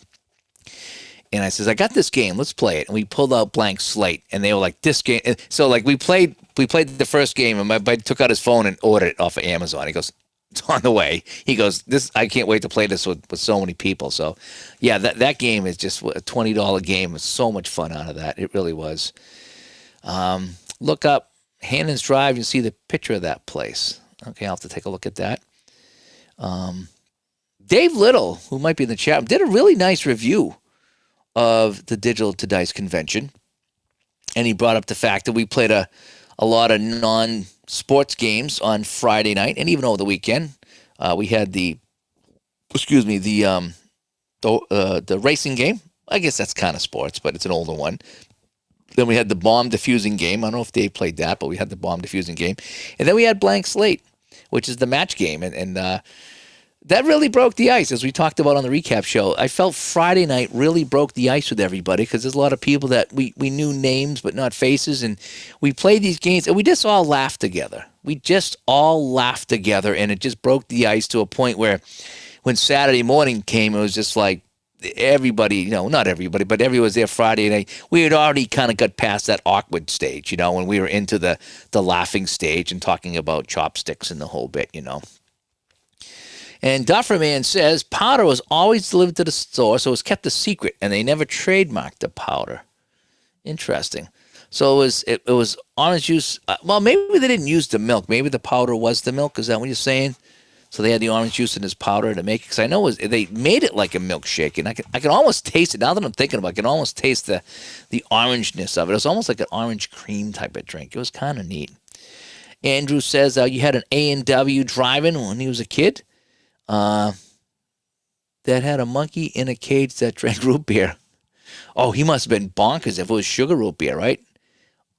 And I says, I got this game. Let's play it. And we pulled out Blank Slate. And they were like, this game. And so like we played the first game. And my buddy took out his phone and ordered it off of Amazon. He goes, it's on the way. He goes, I can't wait to play this with so many people. So yeah, that game is just a $20 game. It's so much fun out of that. It really was. Look up Hannon's Drive. You see the picture of that place. Okay, I'll have to take a look at that. Dave Little, who might be in the chat, did a really nice review of the Digital to Dice convention. And he brought up the fact that we played a lot of non-sports games on Friday night and even over the weekend. We had the racing game. I guess that's kind of sports, but it's an older one. Then we had the bomb diffusing game. I don't know if Dave played that, but we had the bomb diffusing game. And then we had Blank Slate, which is the match game. And that really broke the ice, as we talked about on the recap show. I felt Friday night really broke the ice with everybody because there's a lot of people that we knew names but not faces, and we played these games and we just all laughed together. We just all laughed together, and it just broke the ice to a point where when Saturday morning came, it was just like everybody, not everybody, but everyone was there Friday night. We had already kind of got past that awkward stage, when we were into the laughing stage and talking about chopsticks and the whole bit. And Dufferman says powder was always delivered to the store, so it was kept a secret, and they never trademarked the powder. Interesting. So it was orange juice. Well, maybe they didn't use the milk. Maybe the powder was the milk. Is that what you're saying? So they had the orange juice in his powder to make it. Because I know they made it like a milkshake, and I can almost taste it. Now that I'm thinking about it, I can almost taste the orangeness of it. It was almost like an orange cream type of drink. It was kind of neat. Andrew says you had an A&W driving when he was a kid. That had a monkey in a cage that drank root beer. Oh, he must have been bonkers if it was sugar root beer, right?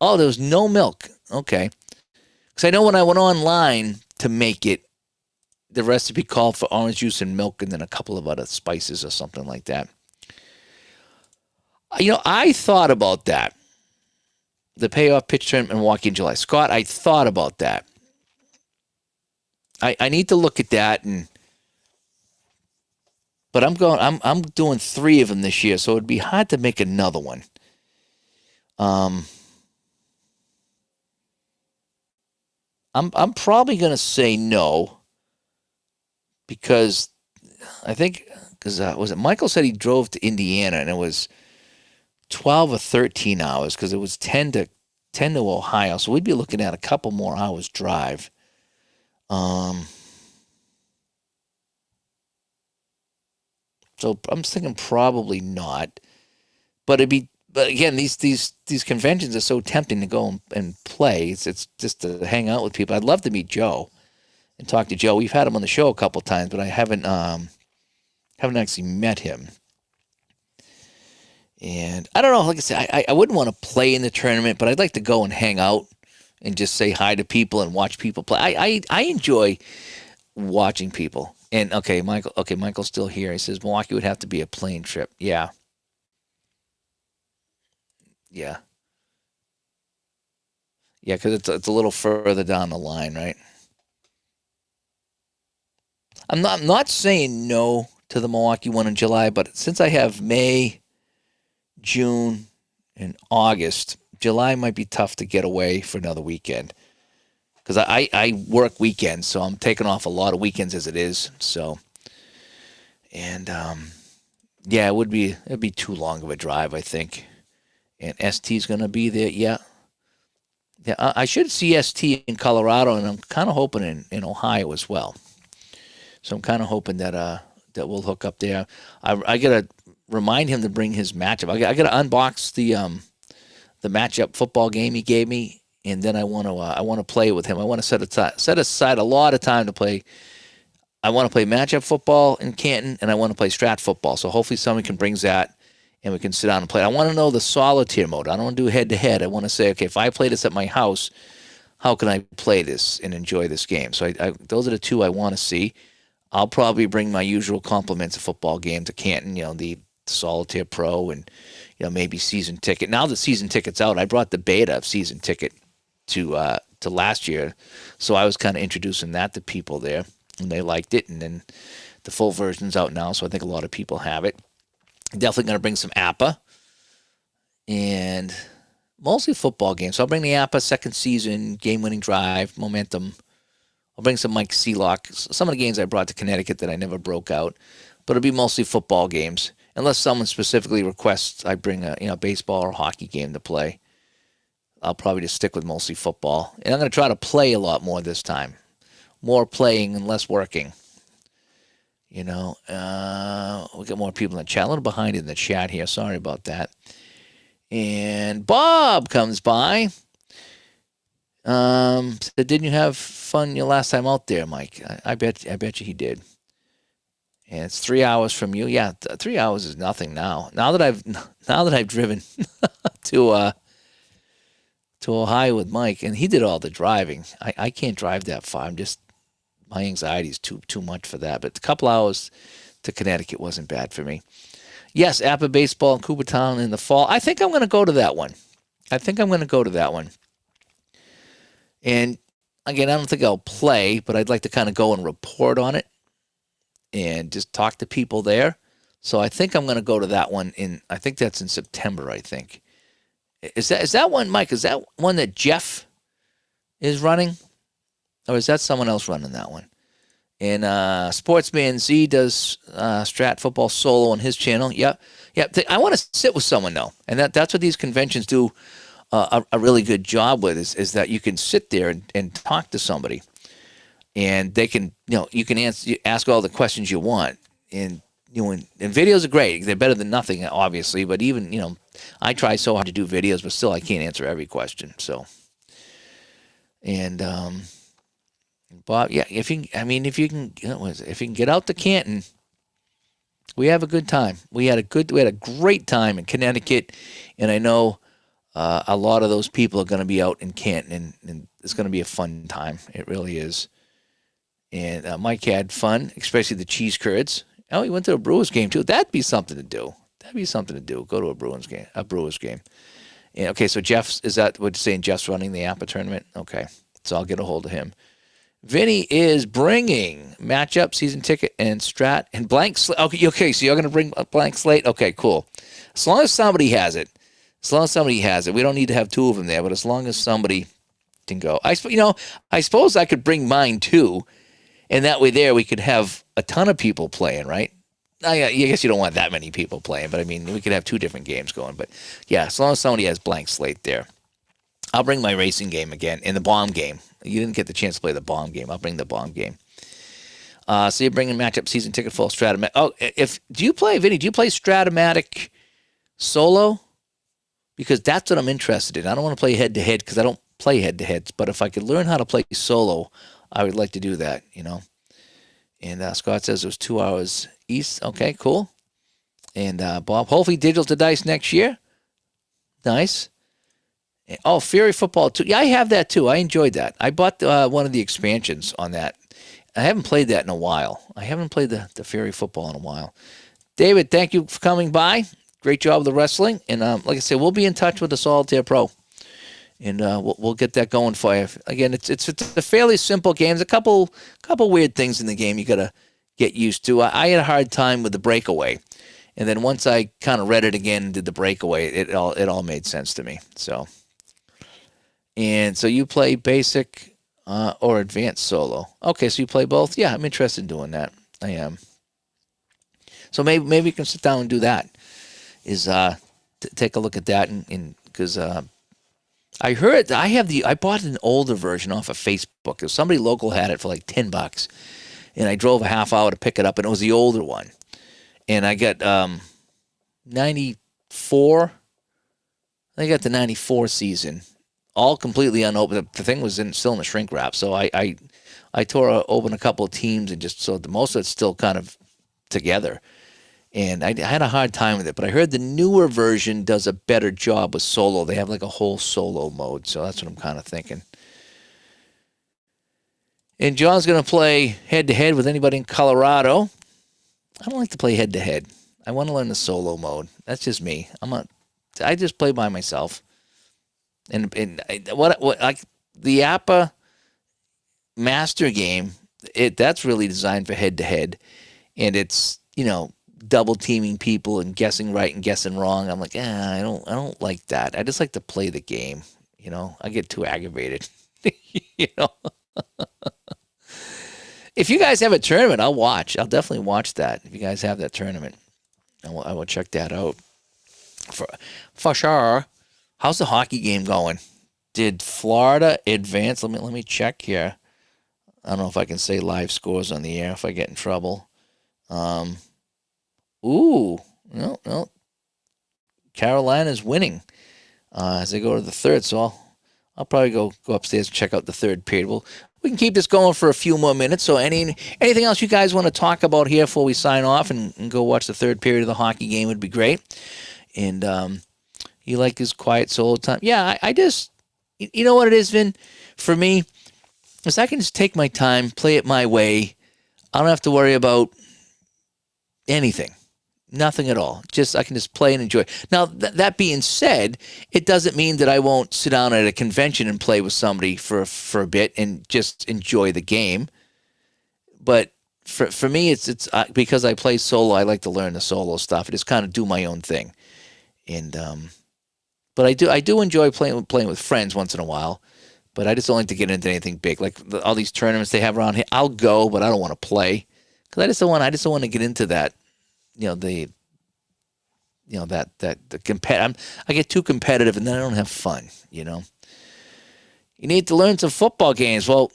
Oh, there was no milk. Okay. Because I know when I went online to make it, the recipe called for orange juice and milk and then a couple of other spices or something like that. I thought about that. The payoff pitch tournament in Milwaukee in July. Scott, I thought about that. I need to look at that, but I'm doing 3 of them this year, so it'd be hard to make another one. I'm probably gonna say no because was it Michael said he drove to Indiana and it was 12 or 13 hours because it was 10 to Ohio, so we'd be looking at a couple more hours drive. So I'm thinking probably not, but again, these conventions are so tempting to go and play. It's just to hang out with people. I'd love to meet Joe and talk to Joe. We've had him on the show a couple times, but I haven't actually met him. And I don't know. Like I said, I wouldn't want to play in the tournament, but I'd like to go and hang out and just say hi to people and watch people play. I enjoy watching people. And Michael's still here. He says Milwaukee would have to be a plane trip. Yeah. Yeah. Yeah, because it's a little further down the line, right? I'm not saying no to the Milwaukee one in July, but since I have May, June, and August, July might be tough to get away for another weekend. Because I work weekends, so I'm taking off a lot of weekends as it is. So, and yeah, it'd be too long of a drive, I think. And ST's gonna be there, yeah. Yeah, I should see ST in Colorado, and I'm kind of hoping in Ohio as well. So I'm kind of hoping that we'll hook up there. I gotta remind him to bring his matchup. I gotta unbox the matchup football game he gave me, and then I want to play with him. I want to set aside a lot of time to play. I want to play matchup football in Canton, and I want to play strat football. So hopefully somebody can bring that, and we can sit down and play. I want to know the solitaire mode. I don't want to do head to head. I want to say, okay, if I play this at my house, how can I play this and enjoy this game? So those are the 2 I want to see. I'll probably bring my usual compliments of football game to Canton. The Solitaire Pro and maybe season ticket. Now the season ticket's out, I brought the beta of season ticket to last year, so I was kind of introducing that to people there, and they liked it. And then the full version's out now, so I think a lot of people have it. Definitely going to bring some APA and mostly football games. So I'll bring the APA second season, game-winning drive, momentum. I'll bring some Mike Sealock. Some of the games I brought to Connecticut that I never broke out, but it'll be mostly football games. Unless someone specifically requests I bring a baseball or hockey game to play, I'll probably just stick with mostly football. And I'm going to try to play a lot more this time. More playing and less working. We got more people in the chat. A little behind in the chat here. Sorry about that. And Bob comes by. Said, didn't you have fun your last time out there, Mike? I bet you he did. And it's 3 hours from you. Yeah, 3 hours is nothing now. Now that I've driven to Ohio with Mike, and he did all the driving. I can't drive that far. I'm just my anxiety is too much for that. But a couple hours to Connecticut wasn't bad for me. Yes, APA baseball in Coopertown in the fall. I think I'm going to go to that one. And again, I don't think I'll play, but I'd like to kind of go and report on it and just talk to people there. So I think I'm going to go to that one I think that's in September, I think. Is that one, Mike, is that one that Jeff is running? Or is that someone else running that one? And Sportsman Z does Strat Football solo on his channel. Yep. I want to sit with someone, though. And that's what these conventions do a really good job with, is that you can sit there and talk to somebody. And they can, you can ask all the questions you want. And videos are great. They're better than nothing, obviously. But even, I try so hard to do videos, but still I can't answer every question. So, and Bob, yeah, if you can get out to Canton, we have a good time. We had a great time in Connecticut, and I know a lot of those people are going to be out in Canton, and it's going to be a fun time. It really is. And Mike had fun, especially the cheese curds. Oh, he went to a Brewers game too. That'd be something to do. Go to a Brewers game. And, okay, so Jeff, is that what you're saying? Jeff's running the APA tournament. Okay, so I'll get a hold of him. Vinny is bringing matchup, season ticket, and strat, and blank slate. Okay, so you're going to bring a blank slate? Okay, cool. As long as somebody has it. We don't need to have two of them there, but as long as somebody can go. I suppose I could bring mine too, and that way there we could have a ton of people playing, right? I guess you don't want that many people playing, but I mean, we could have two different games going. But yeah, as long as somebody has blank slate there. I'll bring my racing game again, and the bomb game. You didn't get the chance to play the bomb game. I'll bring the bomb game. So you're bringing matchup season ticket full Stratomatic. Oh, do you play Stratomatic solo? Because that's what I'm interested in. I don't want to play head-to-head because I don't play head-to-heads. But if I could learn how to play solo, I would like to do that, And Scott says it was 2 hours east. Okay, cool. And Bob, hopefully digital to dice next year. Nice. Oh, Fury Football 2. Yeah, I have that too. I enjoyed that. I bought one of the expansions on that. I haven't played that in a while. I haven't played the Fury Football in a while. David, thank you for coming by. Great job with the wrestling. And like I said, we'll be in touch with the Solitaire Pro. And we'll get that going for you. Again, it's a fairly simple game. There's a couple weird things in the game you got to get used to. I had a hard time with the breakaway. And then once I kind of read it again and did the breakaway, it all made sense to me. And so you play basic or advanced solo. Okay, so you play both? Yeah, I'm interested in doing that. I am. So maybe we can sit down and do that. Take a look at that, and because I heard I bought an older version off of Facebook. Somebody local had it for like $10, and I drove a half hour to pick it up, and it was the older one. And I got 94. I got the 94 season. All completely unopened. The thing was still in the shrink wrap, so I tore open a couple of teams and just so most of it's still kind of together. And I had a hard time with it, but I heard the newer version does a better job with solo. They have like a whole solo mode, so that's what I'm kind of thinking. And John's going to play head-to-head with anybody in Colorado. I don't like to play head-to-head. I want to learn the solo mode. That's just me. I just play by myself. And what like the APA master game, that's really designed for head to head, and it's double teaming people and guessing right and guessing wrong. I'm like, I don't like that. I just like to play the game. I get too aggravated. If you guys have a tournament, I'll watch. I'll definitely watch that. If you guys have that tournament, I will check that out for sure. How's the hockey game going? Did Florida advance? Let me check here. I don't know if I can say live scores on the air if I get in trouble. No. Carolina's winning as they go to the third. So I'll probably go upstairs and check out the third period. We can keep this going for a few more minutes. So anything else you guys want to talk about here before we sign off and go watch the third period of the hockey game would be great. And you like his quiet solo time? Yeah, I just, you know what it is, Vin? For me, is I can just take my time, play it my way. I don't have to worry about anything. Nothing at all. Just I can just play and enjoy. Now that being said, it doesn't mean that I won't sit down at a convention and play with somebody for a bit and just enjoy the game. But for me, it's because I play solo. I like to learn the solo stuff. I just kind of do my own thing. And but I do enjoy playing with friends once in a while. But I just don't like to get into anything big, like all these tournaments they have around here. I'll go, but I don't want to play because I just don't want to get into that. The that the I get too competitive and then I don't have fun. You need to learn some football games. Well,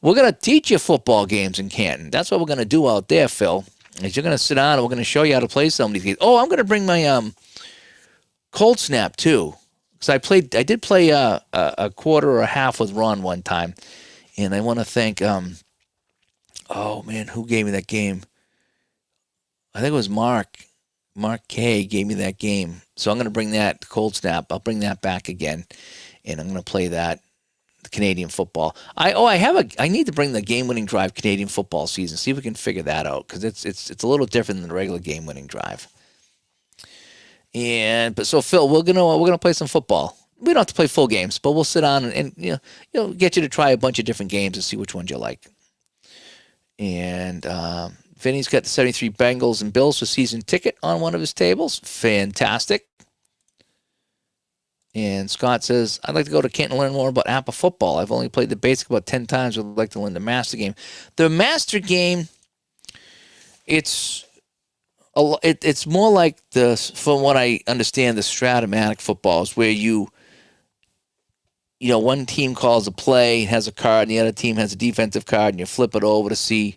we're gonna teach you football games in Canton. That's what we're gonna do out there, Phil. Is you're gonna sit down and we're gonna show you how to play some of these games. Oh, I'm gonna bring my cold snap too, because I did play a quarter or a half with Ron one time, and I want to thank oh man, who gave me that game? I think it was Mark. Mark K gave me that game. So I'm going to bring that cold snap. I'll bring that back again, and I'm going to play that Canadian football. I need to bring the game winning drive Canadian football season. See if we can figure that out because it's a little different than the regular game winning drive. But so Phil, we're gonna play some football. We don't have to play full games, but we'll sit down and get you to try a bunch of different games and see which ones you like. And Vinny's got the 73 Bengals and Bills for season ticket on one of his tables. Fantastic. And Scott says, I'd like to go to Canton and learn more about APA football. I've only played the basic about 10 times. I'd like to learn the master game. The master game, it's more like from what I understand, the Stratomatic football is where one team calls a play, has a card, and the other team has a defensive card, and you flip it over to see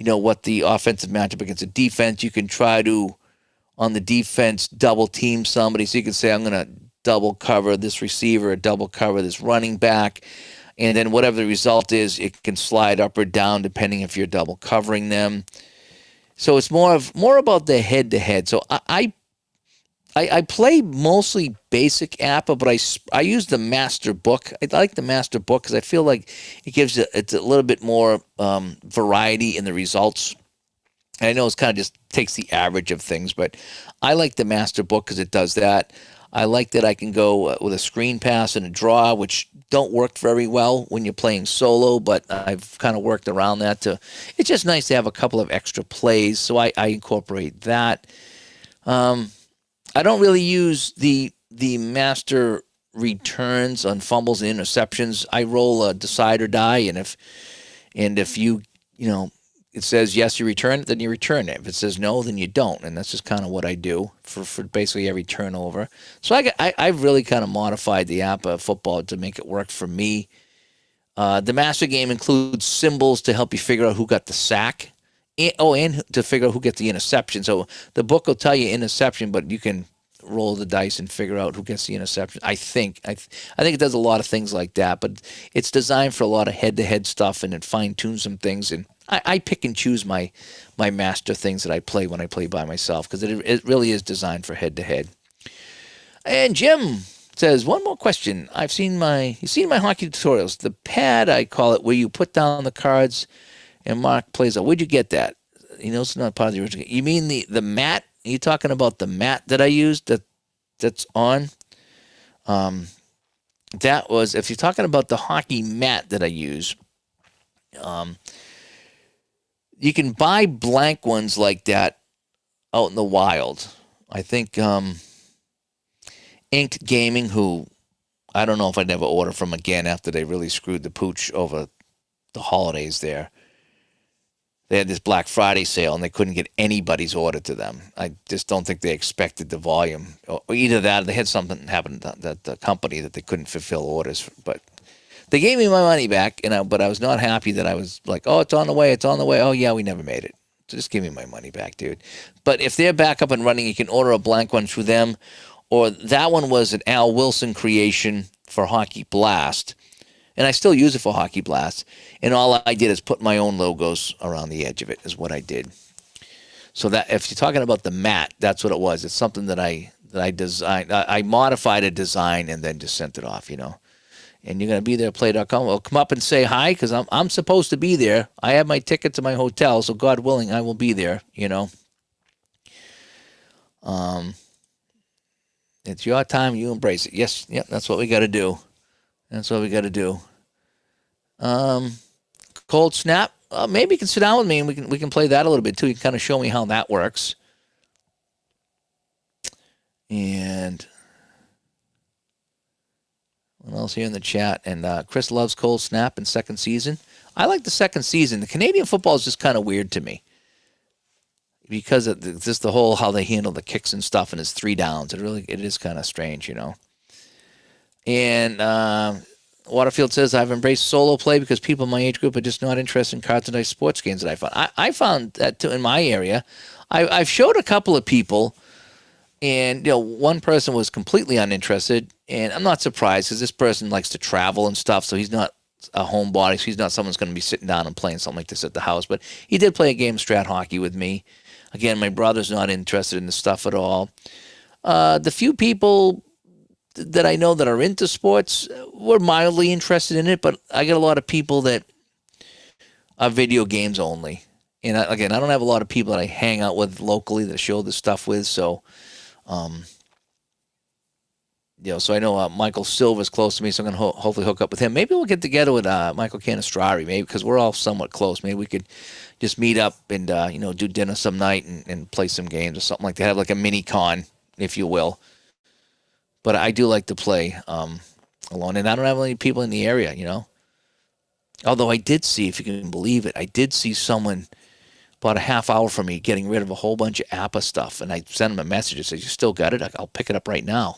what the offensive matchup against the defense. You can try to, on the defense, double team somebody. So you can say, I'm going to double cover this receiver or double cover this running back. And then whatever the result is, it can slide up or down depending if you're double covering them. So it's more about the head-to-head. So I play mostly basic APA, but I use the master book. I like the master book because I feel like it's a little bit more variety in the results. And I know it's kind of just takes the average of things, but I like the master book because it does that. I like that I can go with a screen pass and a draw, which don't work very well when you're playing solo, but I've kind of worked around that. It's just nice to have a couple of extra plays, so I incorporate that. I don't really use the master returns on fumbles and interceptions. I roll a decide or die, and if it says yes, you return it, then you return it. If it says no, then you don't, and that's just kind of what I do for basically every turnover. So I've really kind of modified the APA football to make it work for me. The master game includes symbols to help you figure out who got the sack. And to figure out who gets the interception. So the book will tell you interception, but you can roll the dice and figure out who gets the interception. I think it does a lot of things like that, but it's designed for a lot of head-to-head stuff, and it fine-tunes some things. And I pick and choose my master things that I play when I play by myself because it really is designed for head-to-head. And Jim says, one more question. You've seen my hockey tutorials. The pad, I call it, where you put down the cards and Mark plays out. Where'd you get that? It's not part of the original. You mean the mat? Are you talking about the mat that I used that's on? That was, if you're talking about the hockey mat that I use, you can buy blank ones like that out in the wild. I think Inked Gaming, who I don't know if I'd ever order from again after they really screwed the pooch over the holidays there. They had this Black Friday sale, and they couldn't get anybody's order to them. I just don't think they expected the volume. Or either that, or they had something happen that the company that they couldn't fulfill orders. But they gave me my money back, but I was not happy that I was like, oh, it's on the way. Oh, yeah, we never made it. So just give me my money back, dude. But if they're back up and running, you can order a blank one through them. Or that one was an Al Wilson creation for Hockey Blast. And I still use it for Hockey Blast. And all I did is put my own logos around the edge of it is what I did. So that if you're talking about the mat, that's what it was. It's something that I designed. I modified a design and then just sent it off, and you're going to be there at play.com, well, come up and say hi because I'm supposed to be there. I have my ticket to my hotel, so God willing, I will be there, It's your time. You embrace it. Yes, yep, that's what we got to do. That's what we got to do. Cold snap. Maybe you can sit down with me and we can play that a little bit too. You can kind of show me how that works. And what else here in the chat? And Chris loves cold snap in second season. I like the second season. The Canadian football is just kind of weird to me because of just the whole how they handle the kicks and stuff, and it's 3 downs. It is kind of strange, And Waterfield says, I've embraced solo play because people in my age group are just not interested in cards and dice sports games that I found. I found that too in my area. I've showed a couple of people, and one person was completely uninterested, and I'm not surprised because this person likes to travel and stuff, so he's not a homebody, so he's not someone who's going to be sitting down and playing something like this at the house. But he did play a game of Strat Hockey with me. Again, my brother's not interested in the stuff at all. The few people that I know that are into sports were mildly interested in it, but I get a lot of people that are video games only. And again, I don't have a lot of people that I hang out with locally that I show this stuff with. So, so I know Michael Silva's close to me, so I'm going to hopefully hook up with him. Maybe we'll get together with Michael Canistrari, maybe, because we're all somewhat close. Maybe we could just meet up and, do dinner some night and play some games or something like that. Have like a mini con, if you will. But I do like to play alone, and I don't have any people in the area, Although I did see, if you can believe it, I did see someone about a half hour from me getting rid of a whole bunch of APA stuff, and I sent him a message and said, "You still got it? I'll pick it up right now."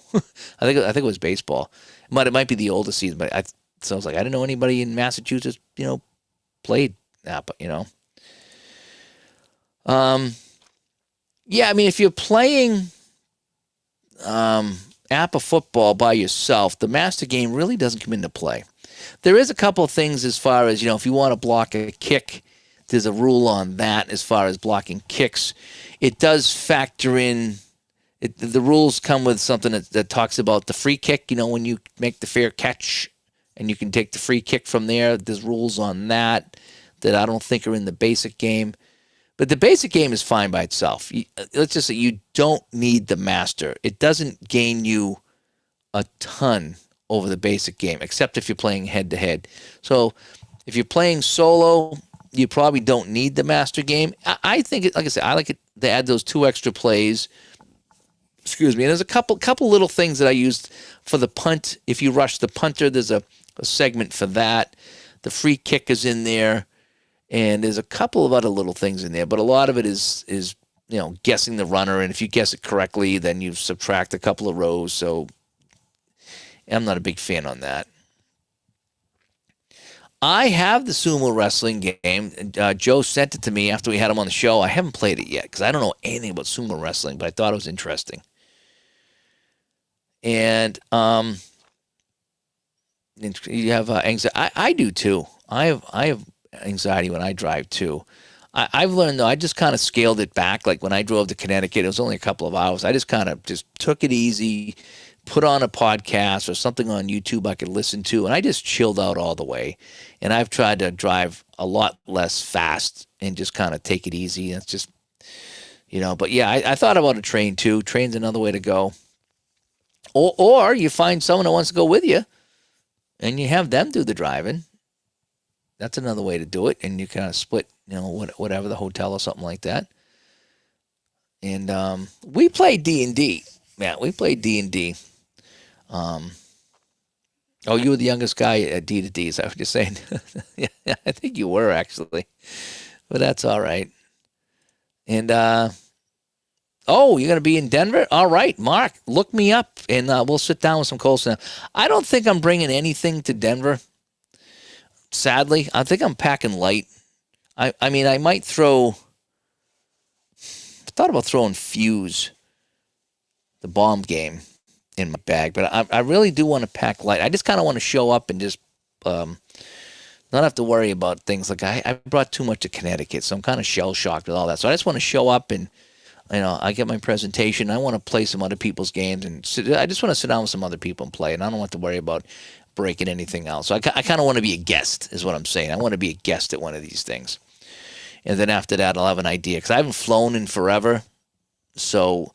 I think it was baseball, but it might be the oldest season. But so I was like, I didn't know anybody in Massachusetts, played APA, Yeah, I mean, if you're playing APA football by yourself, the master game really doesn't come into play. There is a couple of things as far as, if you want to block a kick, there's a rule on that as far as blocking kicks. It does factor in, the rules come with something that talks about the free kick, when you make the fair catch and you can take the free kick from there. There's rules on that I don't think are in the basic game. But the basic game is fine by itself. Let's just say you don't need the master. It doesn't gain you a ton over the basic game, except if you're playing head-to-head. So if you're playing solo, you probably don't need the master game. I think, like I said, I like it to add those 2 extra plays. Excuse me. And there's a couple little things that I used for the punt. If you rush the punter, there's a segment for that. The free kick is in there. And there's a couple of other little things in there, but a lot of it is guessing the runner. And if you guess it correctly, then you subtract a couple of rows. So I'm not a big fan on that. I have the sumo wrestling game. Joe sent it to me after we had him on the show. I haven't played it yet because I don't know anything about sumo wrestling, but I thought it was interesting. And you have anxiety. I do too. I have anxiety when I drive too. I've learned though, I just kind of scaled it back. Like when I drove to Connecticut, it was only a couple of hours. I just kind of just took it easy, put on a podcast or something on YouTube I could listen to, and I just chilled out all the way. And I've tried to drive a lot less fast and just kind of take it easy. It's just, but yeah, I thought about a train too. Train's another way to go. Or you find someone that wants to go with you and you have them do the driving. That's another way to do it, and you kind of split, whatever, the hotel or something like that. And we played D&D. Yeah, we played D&D. You were the youngest guy at D2D, is that what you're saying? Yeah, I think you were, actually. But that's all right. And, you're going to be in Denver? All right, Mark, look me up, and we'll sit down with some cold snap. I don't think I'm bringing anything to Denver. Sadly, I think I'm packing light. I mean, I might throw. I thought about throwing Fuse, the bomb game, in my bag, but I really do want to pack light. I just kind of want to show up and just not have to worry about things like I brought too much to Connecticut, so I'm kind of shell shocked with all that. So I just want to show up and I get my presentation. I want to play some other people's games, and I just want to sit down with some other people and play. And I don't want to worry about breaking anything else. So I kind of want to be a guest, is what I'm saying. I want to be a guest at one of these things, and then after that, I'll have an idea because I haven't flown in forever, so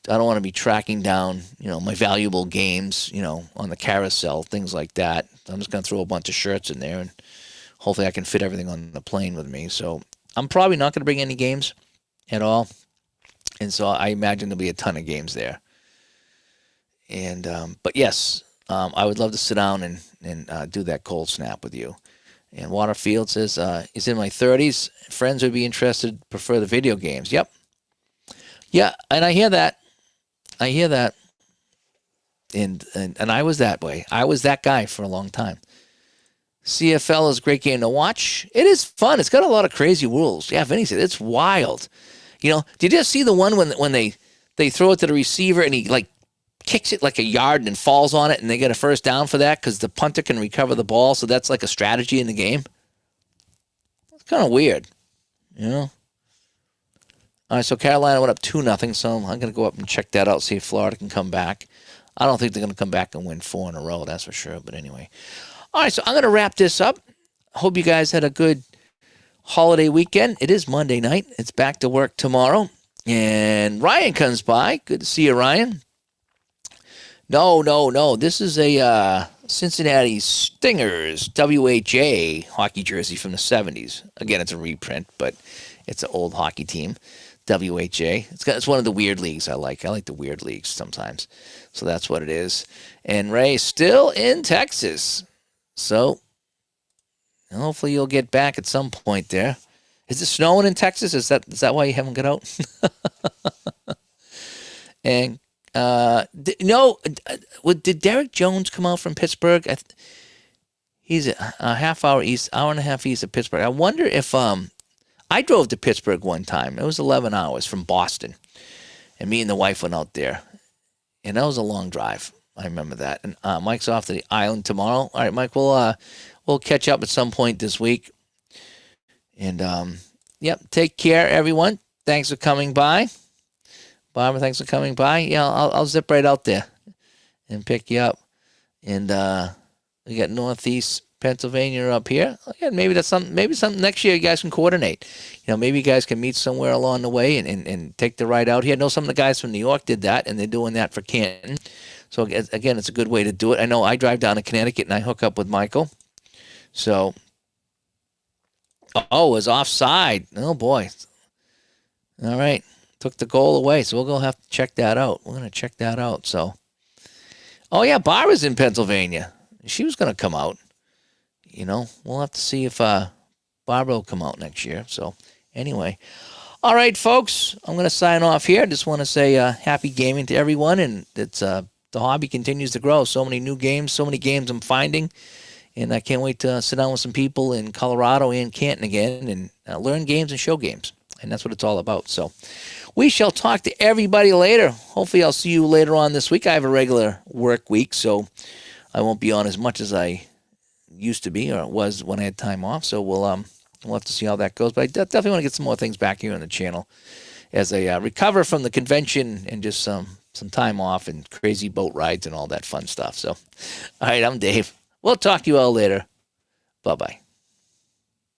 I don't want to be tracking down, my valuable games, on the carousel, things like that. I'm just going to throw a bunch of shirts in there, and hopefully I can fit everything on the plane with me. So I'm probably not going to bring any games at all. And so I imagine there'll be a ton of games there. And but yes, I would love to sit down and do that cold snap with you. And Waterfield says, he's in my 30s. Friends would be interested, prefer the video games. Yep. Yeah, and I hear that. I hear that. And I was that way. I was that guy for a long time. CFL is a great game to watch. It is fun. It's got a lot of crazy rules. Yeah, Vinny said it's wild. Did you see the one when they throw it to the receiver and he like kicks it like a yard and falls on it and they get a first down for that because the punter can recover the ball, so that's like a strategy in the game? It's kind of weird, All right, so Carolina went up 2-0, so I'm going to go up and check that out, see if Florida can come back. I don't think they're going to come back and win 4 in a row, that's for sure, but anyway. All right, so I'm going to wrap this up. Hope you guys had a good holiday weekend. It is Monday night. It's back to work tomorrow. And Ryan comes by. Good to see you, Ryan. No. This is a Cincinnati Stingers WHA hockey jersey from the 70s. Again, it's a reprint, but it's an old hockey team. WHA. It's one of the weird leagues I like. I like the weird leagues sometimes. So that's what it is. And Ray's still in Texas. So hopefully you'll get back at some point there. Is it snowing in Texas? Is that why you haven't got out? And did Derek Jones come out from Pittsburgh? He's a half hour east, hour and a half east of Pittsburgh. I wonder if I drove to Pittsburgh one time. It was 11 hours from Boston, and me and the wife went out there, and that was a long drive. I remember that. And Mike's off to the island tomorrow. All right, Mike, we'll catch up at some point this week. And take care, everyone. Thanks for coming by. Barbara, thanks for coming by. Yeah, I'll zip right out there and pick you up. And we got Northeast Pennsylvania up here. Yeah, maybe that's something. Maybe something next year you guys can coordinate. Maybe you guys can meet somewhere along the way and take the ride out here. I know some of the guys from New York did that, and they're doing that for Canton. So again, it's a good way to do it. I know I drive down to Connecticut and I hook up with Michael. So, it was offside. Oh boy. All right, took the goal away. So we're gonna have to check that out. We're gonna check that out. So, Barbara's in Pennsylvania. She was gonna come out. We'll have to see if Barbara will come out next year. So, anyway. All right, folks, I'm going to sign off here. I just want to say happy gaming to everyone, and it's the hobby continues to grow. So many new games, so many games I'm finding, and I can't wait to sit down with some people in Colorado and Canton again and learn games and show games, and that's what it's all about. So we shall talk to everybody later. Hopefully I'll see you later on this week. I have a regular work week, so I won't be on as much as I used to be or was when I had time off. So we'll have to see how that goes. But I definitely want to get some more things back here on the channel as I recover from the convention and just some time off and crazy boat rides and all that fun stuff. So, all right, I'm Dave. We'll talk to you all later. Bye-bye.